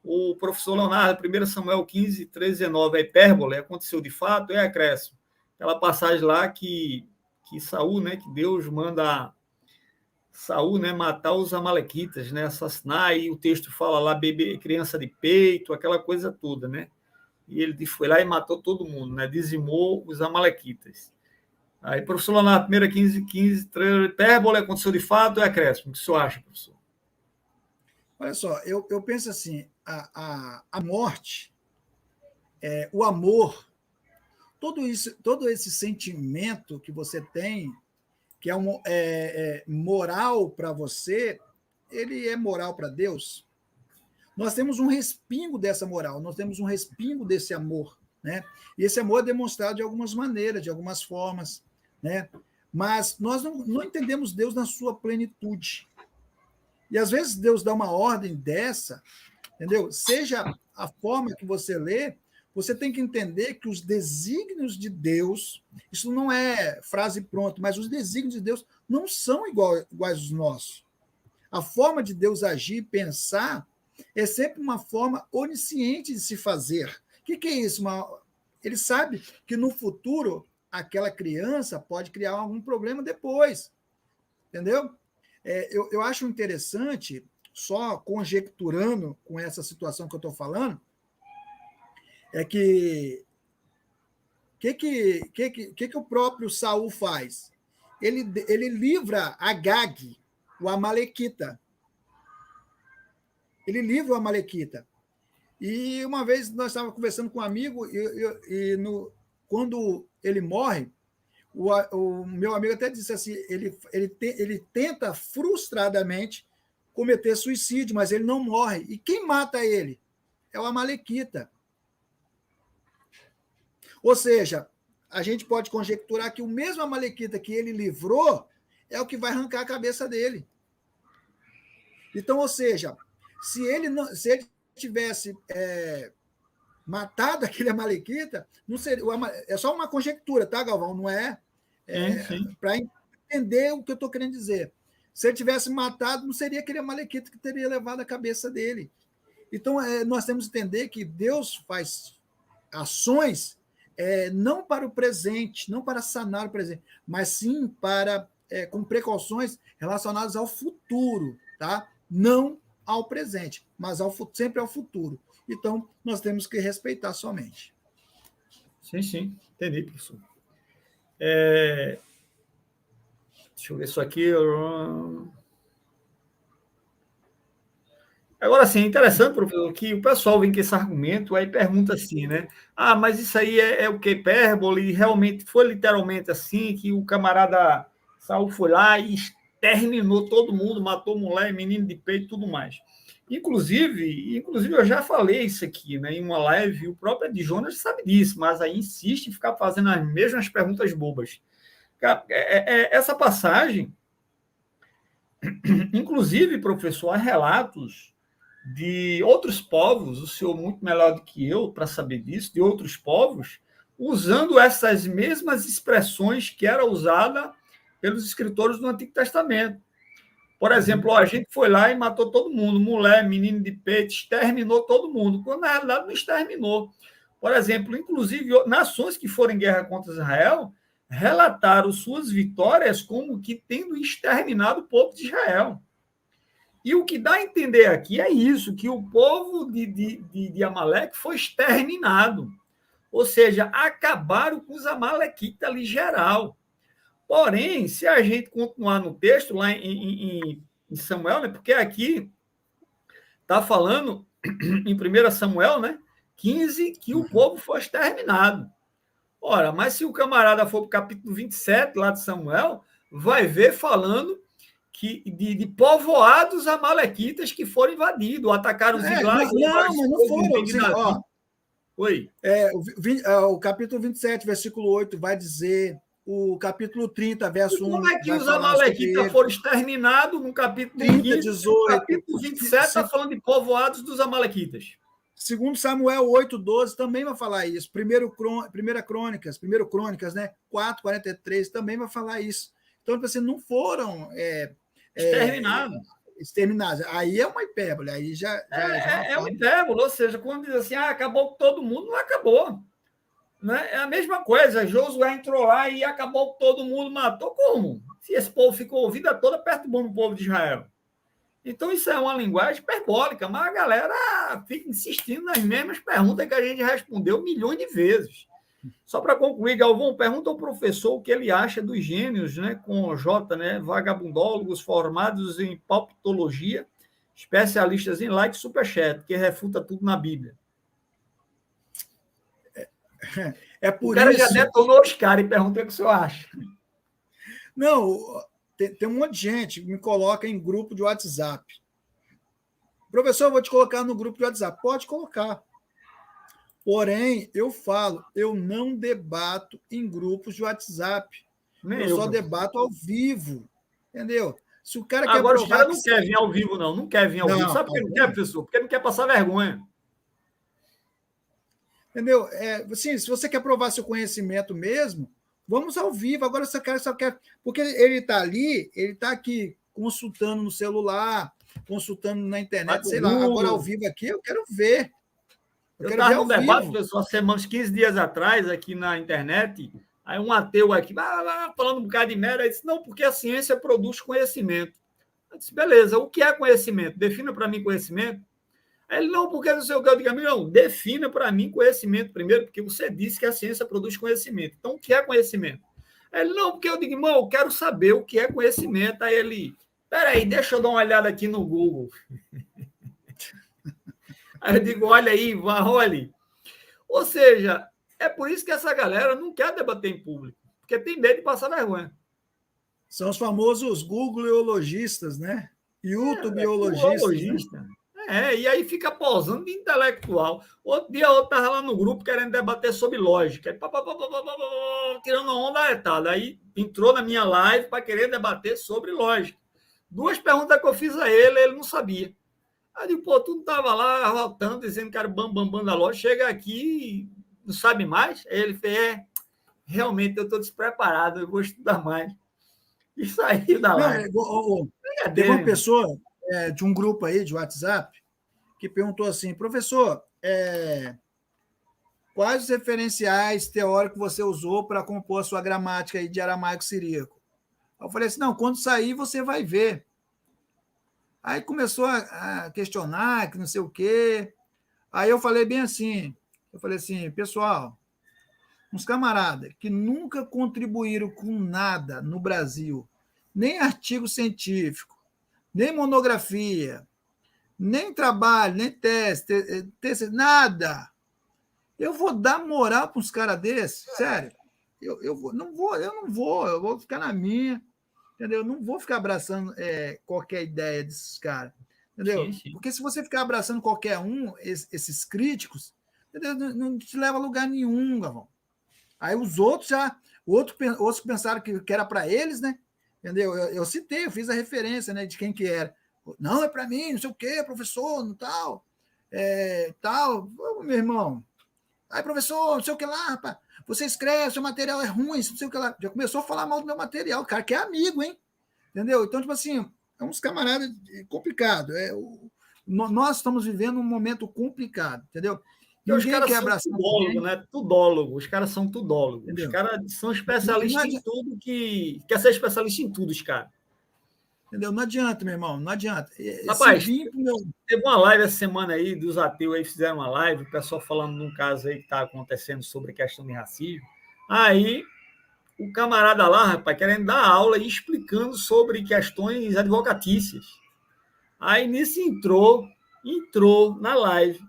[SPEAKER 1] O professor Leonardo, 1 Samuel 15, 13 e 19, é hipérbole, aconteceu de fato, é acréscimo. Aquela passagem lá que Saul, né, que Deus manda Saul, né, matar os amalequitas, né, assassinar, e o texto fala lá, bebê, criança de peito, aquela coisa toda, né? E ele foi lá e matou todo mundo, né? Dizimou os amalequitas. Aí, professor Leonardo, 1 15, hipérbole, aconteceu de fato, é acréscimo. O que o senhor acha, professor?
[SPEAKER 2] Olha só, eu penso assim, a morte, o amor, todo esse sentimento que você tem, que é moral para você, ele é moral para Deus. Nós temos um respingo dessa moral, nós temos um respingo desse amor, né? E esse amor é demonstrado de algumas maneiras, de algumas formas, né? Mas nós não entendemos Deus na sua plenitude. E às vezes Deus dá uma ordem dessa, entendeu? Seja a forma que você lê, você tem que entender que os desígnios de Deus, isso não é frase pronta, mas os desígnios de Deus não são iguais aos nossos. A forma de Deus agir, pensar, é sempre uma forma onisciente de se fazer. O que é isso? Ele sabe que no futuro aquela criança pode criar algum problema depois. Entendeu? Eu acho interessante, só conjecturando com essa situação que eu estou falando, é que o próprio Saul faz? ele livra Agag, o Amalequita. Ele livra o Amalequita. E uma vez nós estávamos conversando com um amigo, quando ele morre, o meu amigo até disse assim, ele tenta frustradamente cometer suicídio, mas ele não morre. E quem mata ele? É o Amalequita. Ou seja, a gente pode conjecturar que o mesmo Amalequita que ele livrou é o que vai arrancar a cabeça dele. Então, ou seja, se ele tivesse matado aquele Amalequita, não seria, é só uma conjectura, tá, Galvão? Não é, para entender o que eu estou querendo dizer. Se ele tivesse matado, não seria aquele Amalequita que teria levado a cabeça dele. Então, nós temos que entender que Deus faz ações não para o presente, não para sanar o presente, mas sim para com precauções relacionadas ao futuro, tá? Não ao presente, mas sempre ao futuro. Então, nós temos que respeitar somente.
[SPEAKER 1] Sim, entendi, professor. Deixa eu ver isso aqui. Agora, sim, é interessante, professor, que o pessoal vem com esse argumento, aí pergunta assim, né? Ah, mas isso aí é o que? Hipérbole? Realmente foi literalmente assim, que o camarada Saul foi lá e exterminou todo mundo, matou mulher, menino de peito e tudo mais. Inclusive, eu já falei isso aqui, né, em uma live, o próprio Ed Jonas sabe disso, mas aí insiste em ficar fazendo as mesmas perguntas bobas. Essa passagem, inclusive, professor, há relatos de outros povos, o senhor muito melhor do que eu para saber disso, de outros povos, usando essas mesmas expressões que era usada pelos escritores do Antigo Testamento. Por exemplo, a gente foi lá e matou todo mundo, mulher, menino de peito, exterminou todo mundo, quando na realidade não exterminou. Por exemplo, inclusive, nações que foram em guerra contra Israel relataram suas vitórias como que tendo exterminado o povo de Israel. E o que dá a entender aqui é isso, que o povo de Amaleque foi exterminado. Ou seja, acabaram com os amalequitas ali geral. Porém, se a gente continuar no texto, lá em Samuel, né, porque aqui está falando, em 1 Samuel, né, 15, que o povo foi exterminado. Ora, mas se o camarada for para o capítulo 27, lá de Samuel, vai ver falando de povoados amalequitas que foram invadidos, atacaram Ziglag.
[SPEAKER 2] Mas não foram. Sim, ó,
[SPEAKER 1] oi.
[SPEAKER 2] O capítulo 27, versículo 8, vai dizer, o capítulo 30, verso 1.
[SPEAKER 1] Como é que os amalequitas foram exterminados no capítulo
[SPEAKER 2] 30,
[SPEAKER 1] 15?
[SPEAKER 2] 18.
[SPEAKER 1] No capítulo 27 está falando de povoados dos amalequitas.
[SPEAKER 2] Segundo Samuel 8:12 também vai falar isso. 1 Crônicas, né? 4:43 também vai falar isso. Então, assim, não foram exterminados. Aí é uma hipérbole, aí já
[SPEAKER 1] é uma hipérbole, ou seja, quando diz assim, acabou com todo mundo, não acabou. Né? É a mesma coisa, Josué entrou lá e acabou com todo mundo, matou como? Se esse povo ficou a vida toda perturbando o povo de Israel. Então, isso é uma linguagem hiperbólica, mas a galera fica insistindo nas mesmas perguntas que a gente respondeu milhões de vezes. Só para concluir, Galvão, pergunta ao professor o que ele acha dos gênios, né, com J, né, vagabundólogos formados em palpitologia, especialistas em like e superchat, que refuta tudo na Bíblia.
[SPEAKER 2] É por
[SPEAKER 1] o cara
[SPEAKER 2] isso...
[SPEAKER 1] já detonou os caras e pergunta o que o senhor acha.
[SPEAKER 2] Não, tem um monte de gente que me coloca em grupo de WhatsApp. Professor, eu vou te colocar no grupo de WhatsApp. Pode colocar. Porém, eu falo, eu não debato em grupos de WhatsApp. Eu só debato ao vivo. Entendeu? Se o cara
[SPEAKER 1] Agora,
[SPEAKER 2] quer provar...
[SPEAKER 1] Agora, não quer vir ao vivo, não. Não quer vir ao vivo. Sabe por que não quer, professor? Porque não quer passar vergonha.
[SPEAKER 2] Entendeu? Assim, se você quer provar seu conhecimento mesmo, vamos ao vivo. Agora, esse cara só quer... Porque ele está ali, ele está aqui consultando no celular, consultando na internet, sei lá. Agora, ao vivo aqui, eu quero ver.
[SPEAKER 1] Eu estava num debate, pessoal, semanas, 15 dias atrás, aqui na internet, aí um ateu aqui, falando um bocado de merda, disse, não, porque a ciência produz conhecimento. Eu disse, beleza, o que é conhecimento? Defina para mim conhecimento. Aí ele, não, porque não sei o que, eu digo, não, defina para mim conhecimento primeiro, porque você disse que a ciência produz conhecimento. Então, o que é conhecimento? Aí ele, não, porque eu digo, irmão, eu quero saber o que é conhecimento. Aí ele, peraí, deixa eu dar uma olhada aqui no Google. Aí eu digo, olha aí, olhe. Ou seja, é por isso que essa galera não quer debater em público, porque tem medo de passar vergonha.
[SPEAKER 2] São os famosos googleologistas, né? YouTubeologistas, né?
[SPEAKER 1] E aí fica posando de intelectual. Outro dia eu estava lá no grupo querendo debater sobre lógica. Tirando uma onda aretada. Aí entrou na minha live para querer debater sobre lógica. 2 perguntas que eu fiz a ele não sabia. Aí eu digo, pô, tu não estava lá voltando, dizendo que era bam da lógica, chega aqui e não sabe mais? Aí ele fez, realmente eu estou despreparado, eu vou estudar mais. E saiu da live.
[SPEAKER 2] Teve uma pessoa de um grupo aí de WhatsApp que perguntou assim, professor, quais os referenciais teóricos você usou para compor a sua gramática aí de aramaico siríaco? Eu falei assim, não, quando sair você vai ver. Aí começou a questionar, que não sei o quê. Aí eu falei bem assim, pessoal, uns camaradas que nunca contribuíram com nada no Brasil, nem artigo científico, nem monografia, nem trabalho, nem teste, nada. Eu vou dar moral para uns caras desses? Sério? Eu não vou ficar na minha, entendeu? Eu não vou ficar abraçando qualquer ideia desses caras, entendeu?
[SPEAKER 1] Sim.
[SPEAKER 2] Porque se você ficar abraçando qualquer esses críticos, entendeu? Não te leva a lugar nenhum, Gavão. Aí os outros outros pensaram que era para eles, né? Entendeu? Eu citei, eu fiz a referência, né, de quem que era. Não, é para mim, não sei o quê, professor, não tal. Tal. Meu irmão. Aí, professor, não sei o que lá, rapaz. Você escreve, seu material é ruim, não sei o que lá. Já começou a falar mal do meu material, cara, que é amigo, hein? Entendeu? Então, tipo assim, é uns camaradas complicados. Nós estamos vivendo um momento complicado, entendeu?
[SPEAKER 1] Ninguém quer abraçar tudólogo, né? Tudólogo. Os caras são tudólogos. Entendeu? Os caras são especialistas em tudo que... Quer ser especialista em tudo, os caras.
[SPEAKER 2] Entendeu? Não adianta, meu irmão, não adianta.
[SPEAKER 1] Rapaz, teve uma live essa semana aí, dos ateus aí fizeram uma live, o pessoal falando num caso aí que está acontecendo sobre questão de racismo. Aí, o camarada lá, rapaz, querendo dar aula e explicando sobre questões advocatícias. Aí, nisso entrou na live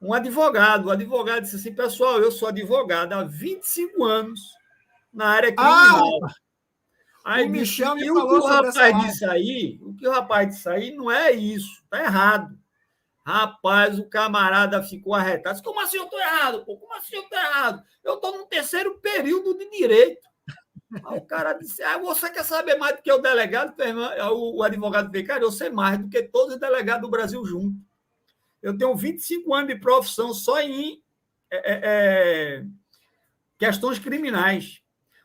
[SPEAKER 1] um advogado. O advogado disse assim, pessoal, eu sou advogado há 25 anos na área criminal. Aí
[SPEAKER 2] o
[SPEAKER 1] disse,
[SPEAKER 2] Michel me
[SPEAKER 1] e o
[SPEAKER 2] falou
[SPEAKER 1] que o rapaz disse aí não é isso, tá errado. Rapaz, o camarada ficou arretado. Disse, como assim eu tô errado? Pô? Como assim eu tô errado? Eu tô no 3º período de direito. Aí o cara disse, você quer saber mais do que o delegado? O advogado disse, cara, eu sei mais do que todos os delegados do Brasil juntos. Eu tenho 25 anos de profissão só em questões criminais.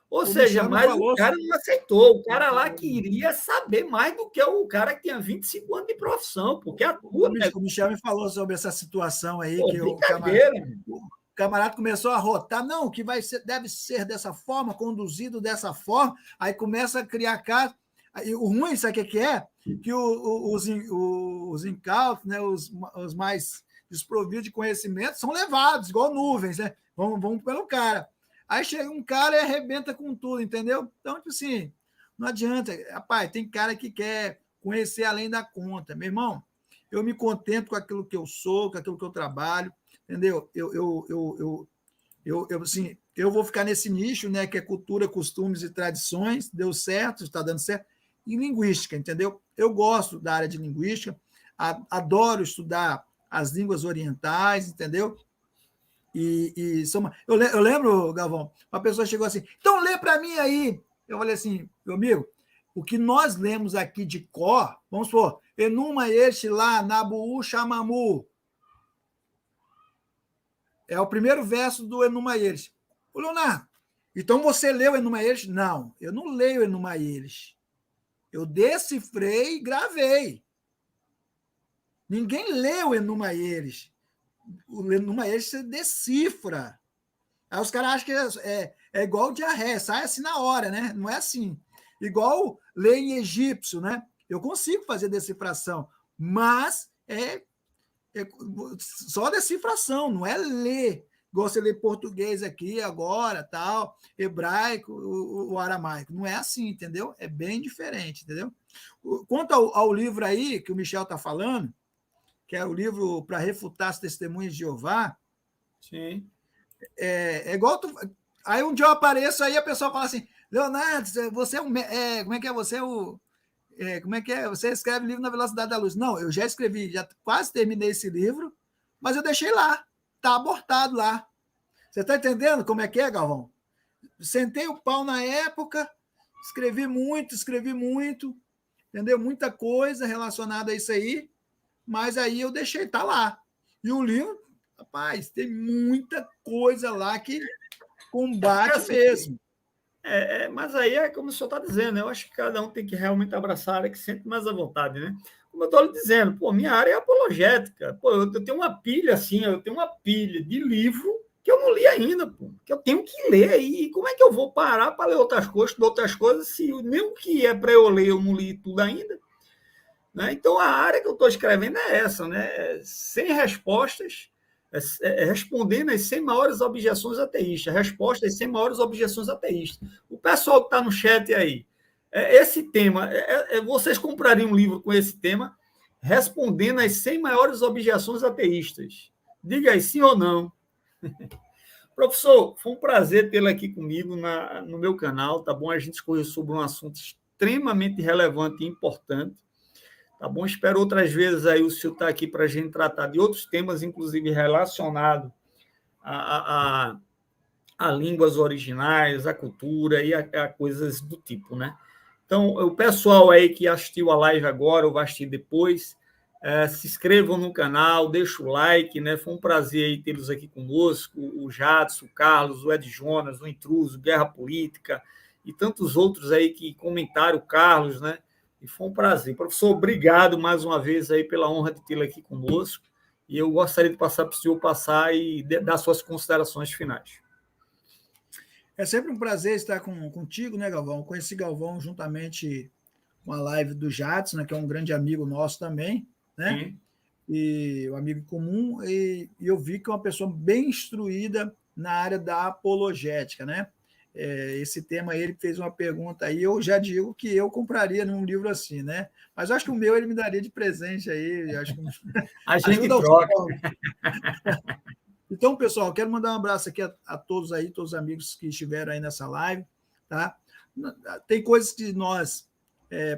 [SPEAKER 1] Ou seja, mas o cara não aceitou. O cara lá queria saber mais do que o cara que tinha 25 anos de profissão, porque
[SPEAKER 2] o Michel me falou sobre essa situação aí, que o camarada começou a rotar, não, que deve ser dessa forma, conduzido dessa forma, aí começa a criar casos. O ruim, sabe o que é? Que os incautos, né, os mais desprovidos de conhecimento, são levados, igual nuvens, né? Vão pelo cara. Aí chega um cara e arrebenta com tudo, entendeu? Então, tipo assim, não adianta. Rapaz, tem cara que quer conhecer além da conta. Meu irmão, eu me contento com aquilo que eu sou, com aquilo que eu trabalho, entendeu? Assim, eu vou ficar nesse nicho, né, que é cultura, costumes e tradições, deu certo, está dando certo, e linguística, entendeu? Eu gosto da área de linguística, adoro estudar as línguas orientais, entendeu? Eu lembro, Galvão, uma pessoa chegou assim, então lê para mim aí. Eu falei assim, meu amigo, o que nós lemos aqui de cor, vamos supor, Enuma Este lá, Nabu Xamamu, é o primeiro verso do Enuma Elish. Ô, Leonardo, então você leu Enuma Elish? Não, eu não leio Enuma Elish. Eu decifrei e gravei. Ninguém leu Enuma Elish. O Enuma Elish você decifra. Aí os caras acham que é igual diarreia, sai assim na hora, né? Não é assim. Igual ler em egípcio, né? Eu consigo fazer decifração, mas é só decifração, não é ler. igual você lê português aqui agora, tal, hebraico, o aramaico. Não é assim, entendeu? É bem diferente, entendeu? Quanto ao livro aí que o Michel está falando, que é o livro para refutar as testemunhas de Jeová,
[SPEAKER 1] Sim.
[SPEAKER 2] é igual aí um dia eu apareço aí a pessoa fala assim, Leonardo, você como é que é? Você é o como é que é? Você escreve livro na velocidade da luz. Não, eu já escrevi, já quase terminei esse livro, mas eu deixei lá, está abortado lá. Você está entendendo como é que é, Galvão? Sentei o pau na época, escrevi muito, entendeu? Muita coisa relacionada a isso aí, mas aí eu deixei, está lá. E o livro, rapaz, tem muita coisa lá que combate
[SPEAKER 1] Assim,
[SPEAKER 2] mesmo.
[SPEAKER 1] mas aí é como o senhor está dizendo, eu acho que cada um tem que realmente abraçar a área que sente mais à vontade, né? Como eu estou lhe dizendo, pô, minha área é apologética. Pô, eu tenho uma pilha assim, eu tenho uma pilha de livro que eu não li ainda, pô, que eu tenho que ler. E como é que eu vou parar para ler outras coisas, se nem o que é para eu ler eu não li tudo ainda? Né? Então, a área que eu estou escrevendo é essa, né? Sem respostas, respondendo as 100 maiores objeções ateístas, respostas às 100 maiores objeções ateístas. O pessoal que está no chat aí, esse tema, vocês comprariam um livro com esse tema, respondendo às 100 maiores objeções ateístas? Diga aí, sim ou não. Professor, foi um prazer tê-lo aqui comigo no meu canal, tá bom? A gente escolheu sobre um assunto extremamente relevante e importante. Tá bom? Espero outras vezes aí o senhor estar aqui para a gente tratar de outros temas, inclusive relacionados a línguas originais, a cultura e a coisas do tipo, né? Então, o pessoal aí que assistiu a live agora ou vai assistir depois, se inscrevam no canal, deixa o like, né? Foi um prazer aí tê-los aqui conosco, o Jadson, o Carlos, o Ed Jonas, o Intruso, Guerra Política e tantos outros aí que comentaram, o Carlos, né? E foi um prazer. Professor, obrigado mais uma vez aí pela honra de tê-lo aqui conosco. E eu gostaria de passar para o senhor passar e dar suas considerações finais.
[SPEAKER 2] É sempre um prazer estar contigo, né, Galvão? Eu conheci Galvão juntamente com a live do Jadson, né, que é um grande amigo nosso também, né?
[SPEAKER 1] Sim.
[SPEAKER 2] E um amigo comum, e eu vi que é uma pessoa bem instruída na área da apologética, né? Esse tema ele fez uma pergunta aí, eu já digo que eu compraria num livro assim, né? Mas eu acho que o meu ele me daria de presente aí, acho que
[SPEAKER 1] A gente
[SPEAKER 2] ajuda aos
[SPEAKER 1] troca.
[SPEAKER 2] pobres. Então, pessoal, quero mandar um abraço aqui a todos aí, todos os amigos que estiveram aí nessa live, tá? Tem coisas que nós,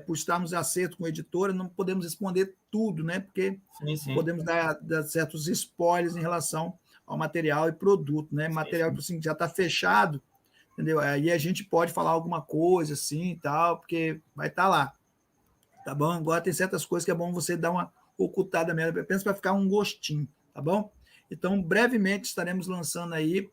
[SPEAKER 2] por estarmos em acerto com a editora, não podemos responder tudo, né? Porque
[SPEAKER 1] Sim.
[SPEAKER 2] podemos dar certos spoilers em relação ao material e produto, né? Material
[SPEAKER 1] Sim.
[SPEAKER 2] assim, já está fechado, entendeu? Aí a gente pode falar alguma coisa assim e tal, porque vai estar lá, tá bom? Agora tem certas coisas que é bom você dar uma ocultada mesmo, apenas para ficar um gostinho, tá bom? Então, brevemente estaremos lançando aí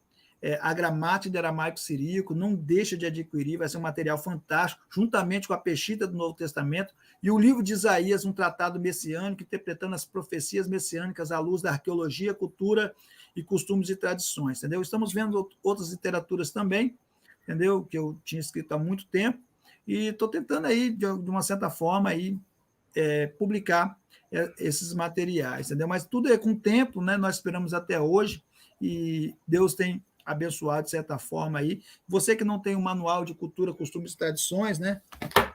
[SPEAKER 2] a gramática de aramaico siríaco, não deixa de adquirir, vai ser um material fantástico, juntamente com a Pesquita do Novo Testamento e o livro de Isaías, um tratado messiânico, interpretando as profecias messiânicas à luz da arqueologia, cultura e costumes e tradições, entendeu? Estamos vendo outras literaturas também, entendeu? Que eu tinha escrito há muito tempo, e estou tentando aí, de uma certa forma, aí, publicar esses materiais, entendeu? Mas tudo é com tempo, né? Nós esperamos até hoje e Deus tem abençoado de certa forma aí. Você que não tem um manual de cultura, costumes e tradições, né?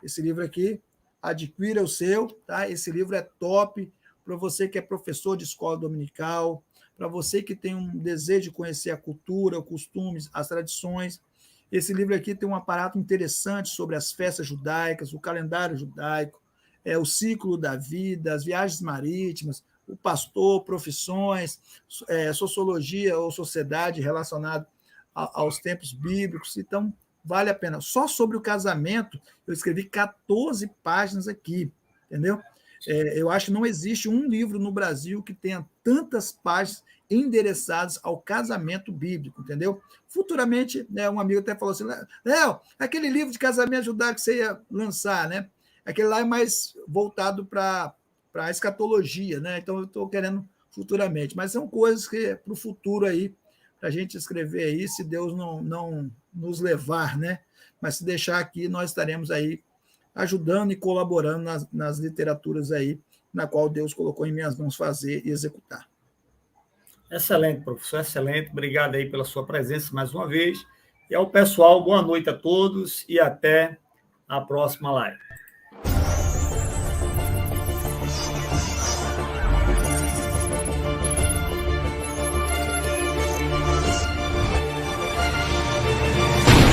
[SPEAKER 2] Esse livro aqui, adquira o seu, tá? Esse livro é top para você que é professor de escola dominical, para você que tem um desejo de conhecer a cultura, os costumes, as tradições. Esse livro aqui tem um aparato interessante sobre as festas judaicas, o calendário judaico, o ciclo da vida, as viagens marítimas, o pastor, profissões, sociologia ou sociedade relacionada aos tempos bíblicos. Então, vale a pena. Só sobre o casamento, eu escrevi 14 páginas aqui, entendeu? Eu acho que não existe um livro no Brasil que tenha tantas páginas endereçadas ao casamento bíblico, entendeu? Futuramente, né, um amigo até falou assim, Léo, aquele livro de casamento judaico que você ia lançar, né? Aquele lá é mais voltado para a escatologia, né? Então eu estou querendo futuramente, mas são coisas que para o futuro aí, para a gente escrever aí, se Deus não nos levar, né? Mas se deixar aqui, nós estaremos aí ajudando e colaborando nas literaturas aí, na qual Deus colocou em minhas mãos fazer e executar.
[SPEAKER 1] Excelente, professor, excelente. Obrigado aí pela sua presença mais uma vez. E ao pessoal, boa noite a todos e até a próxima live.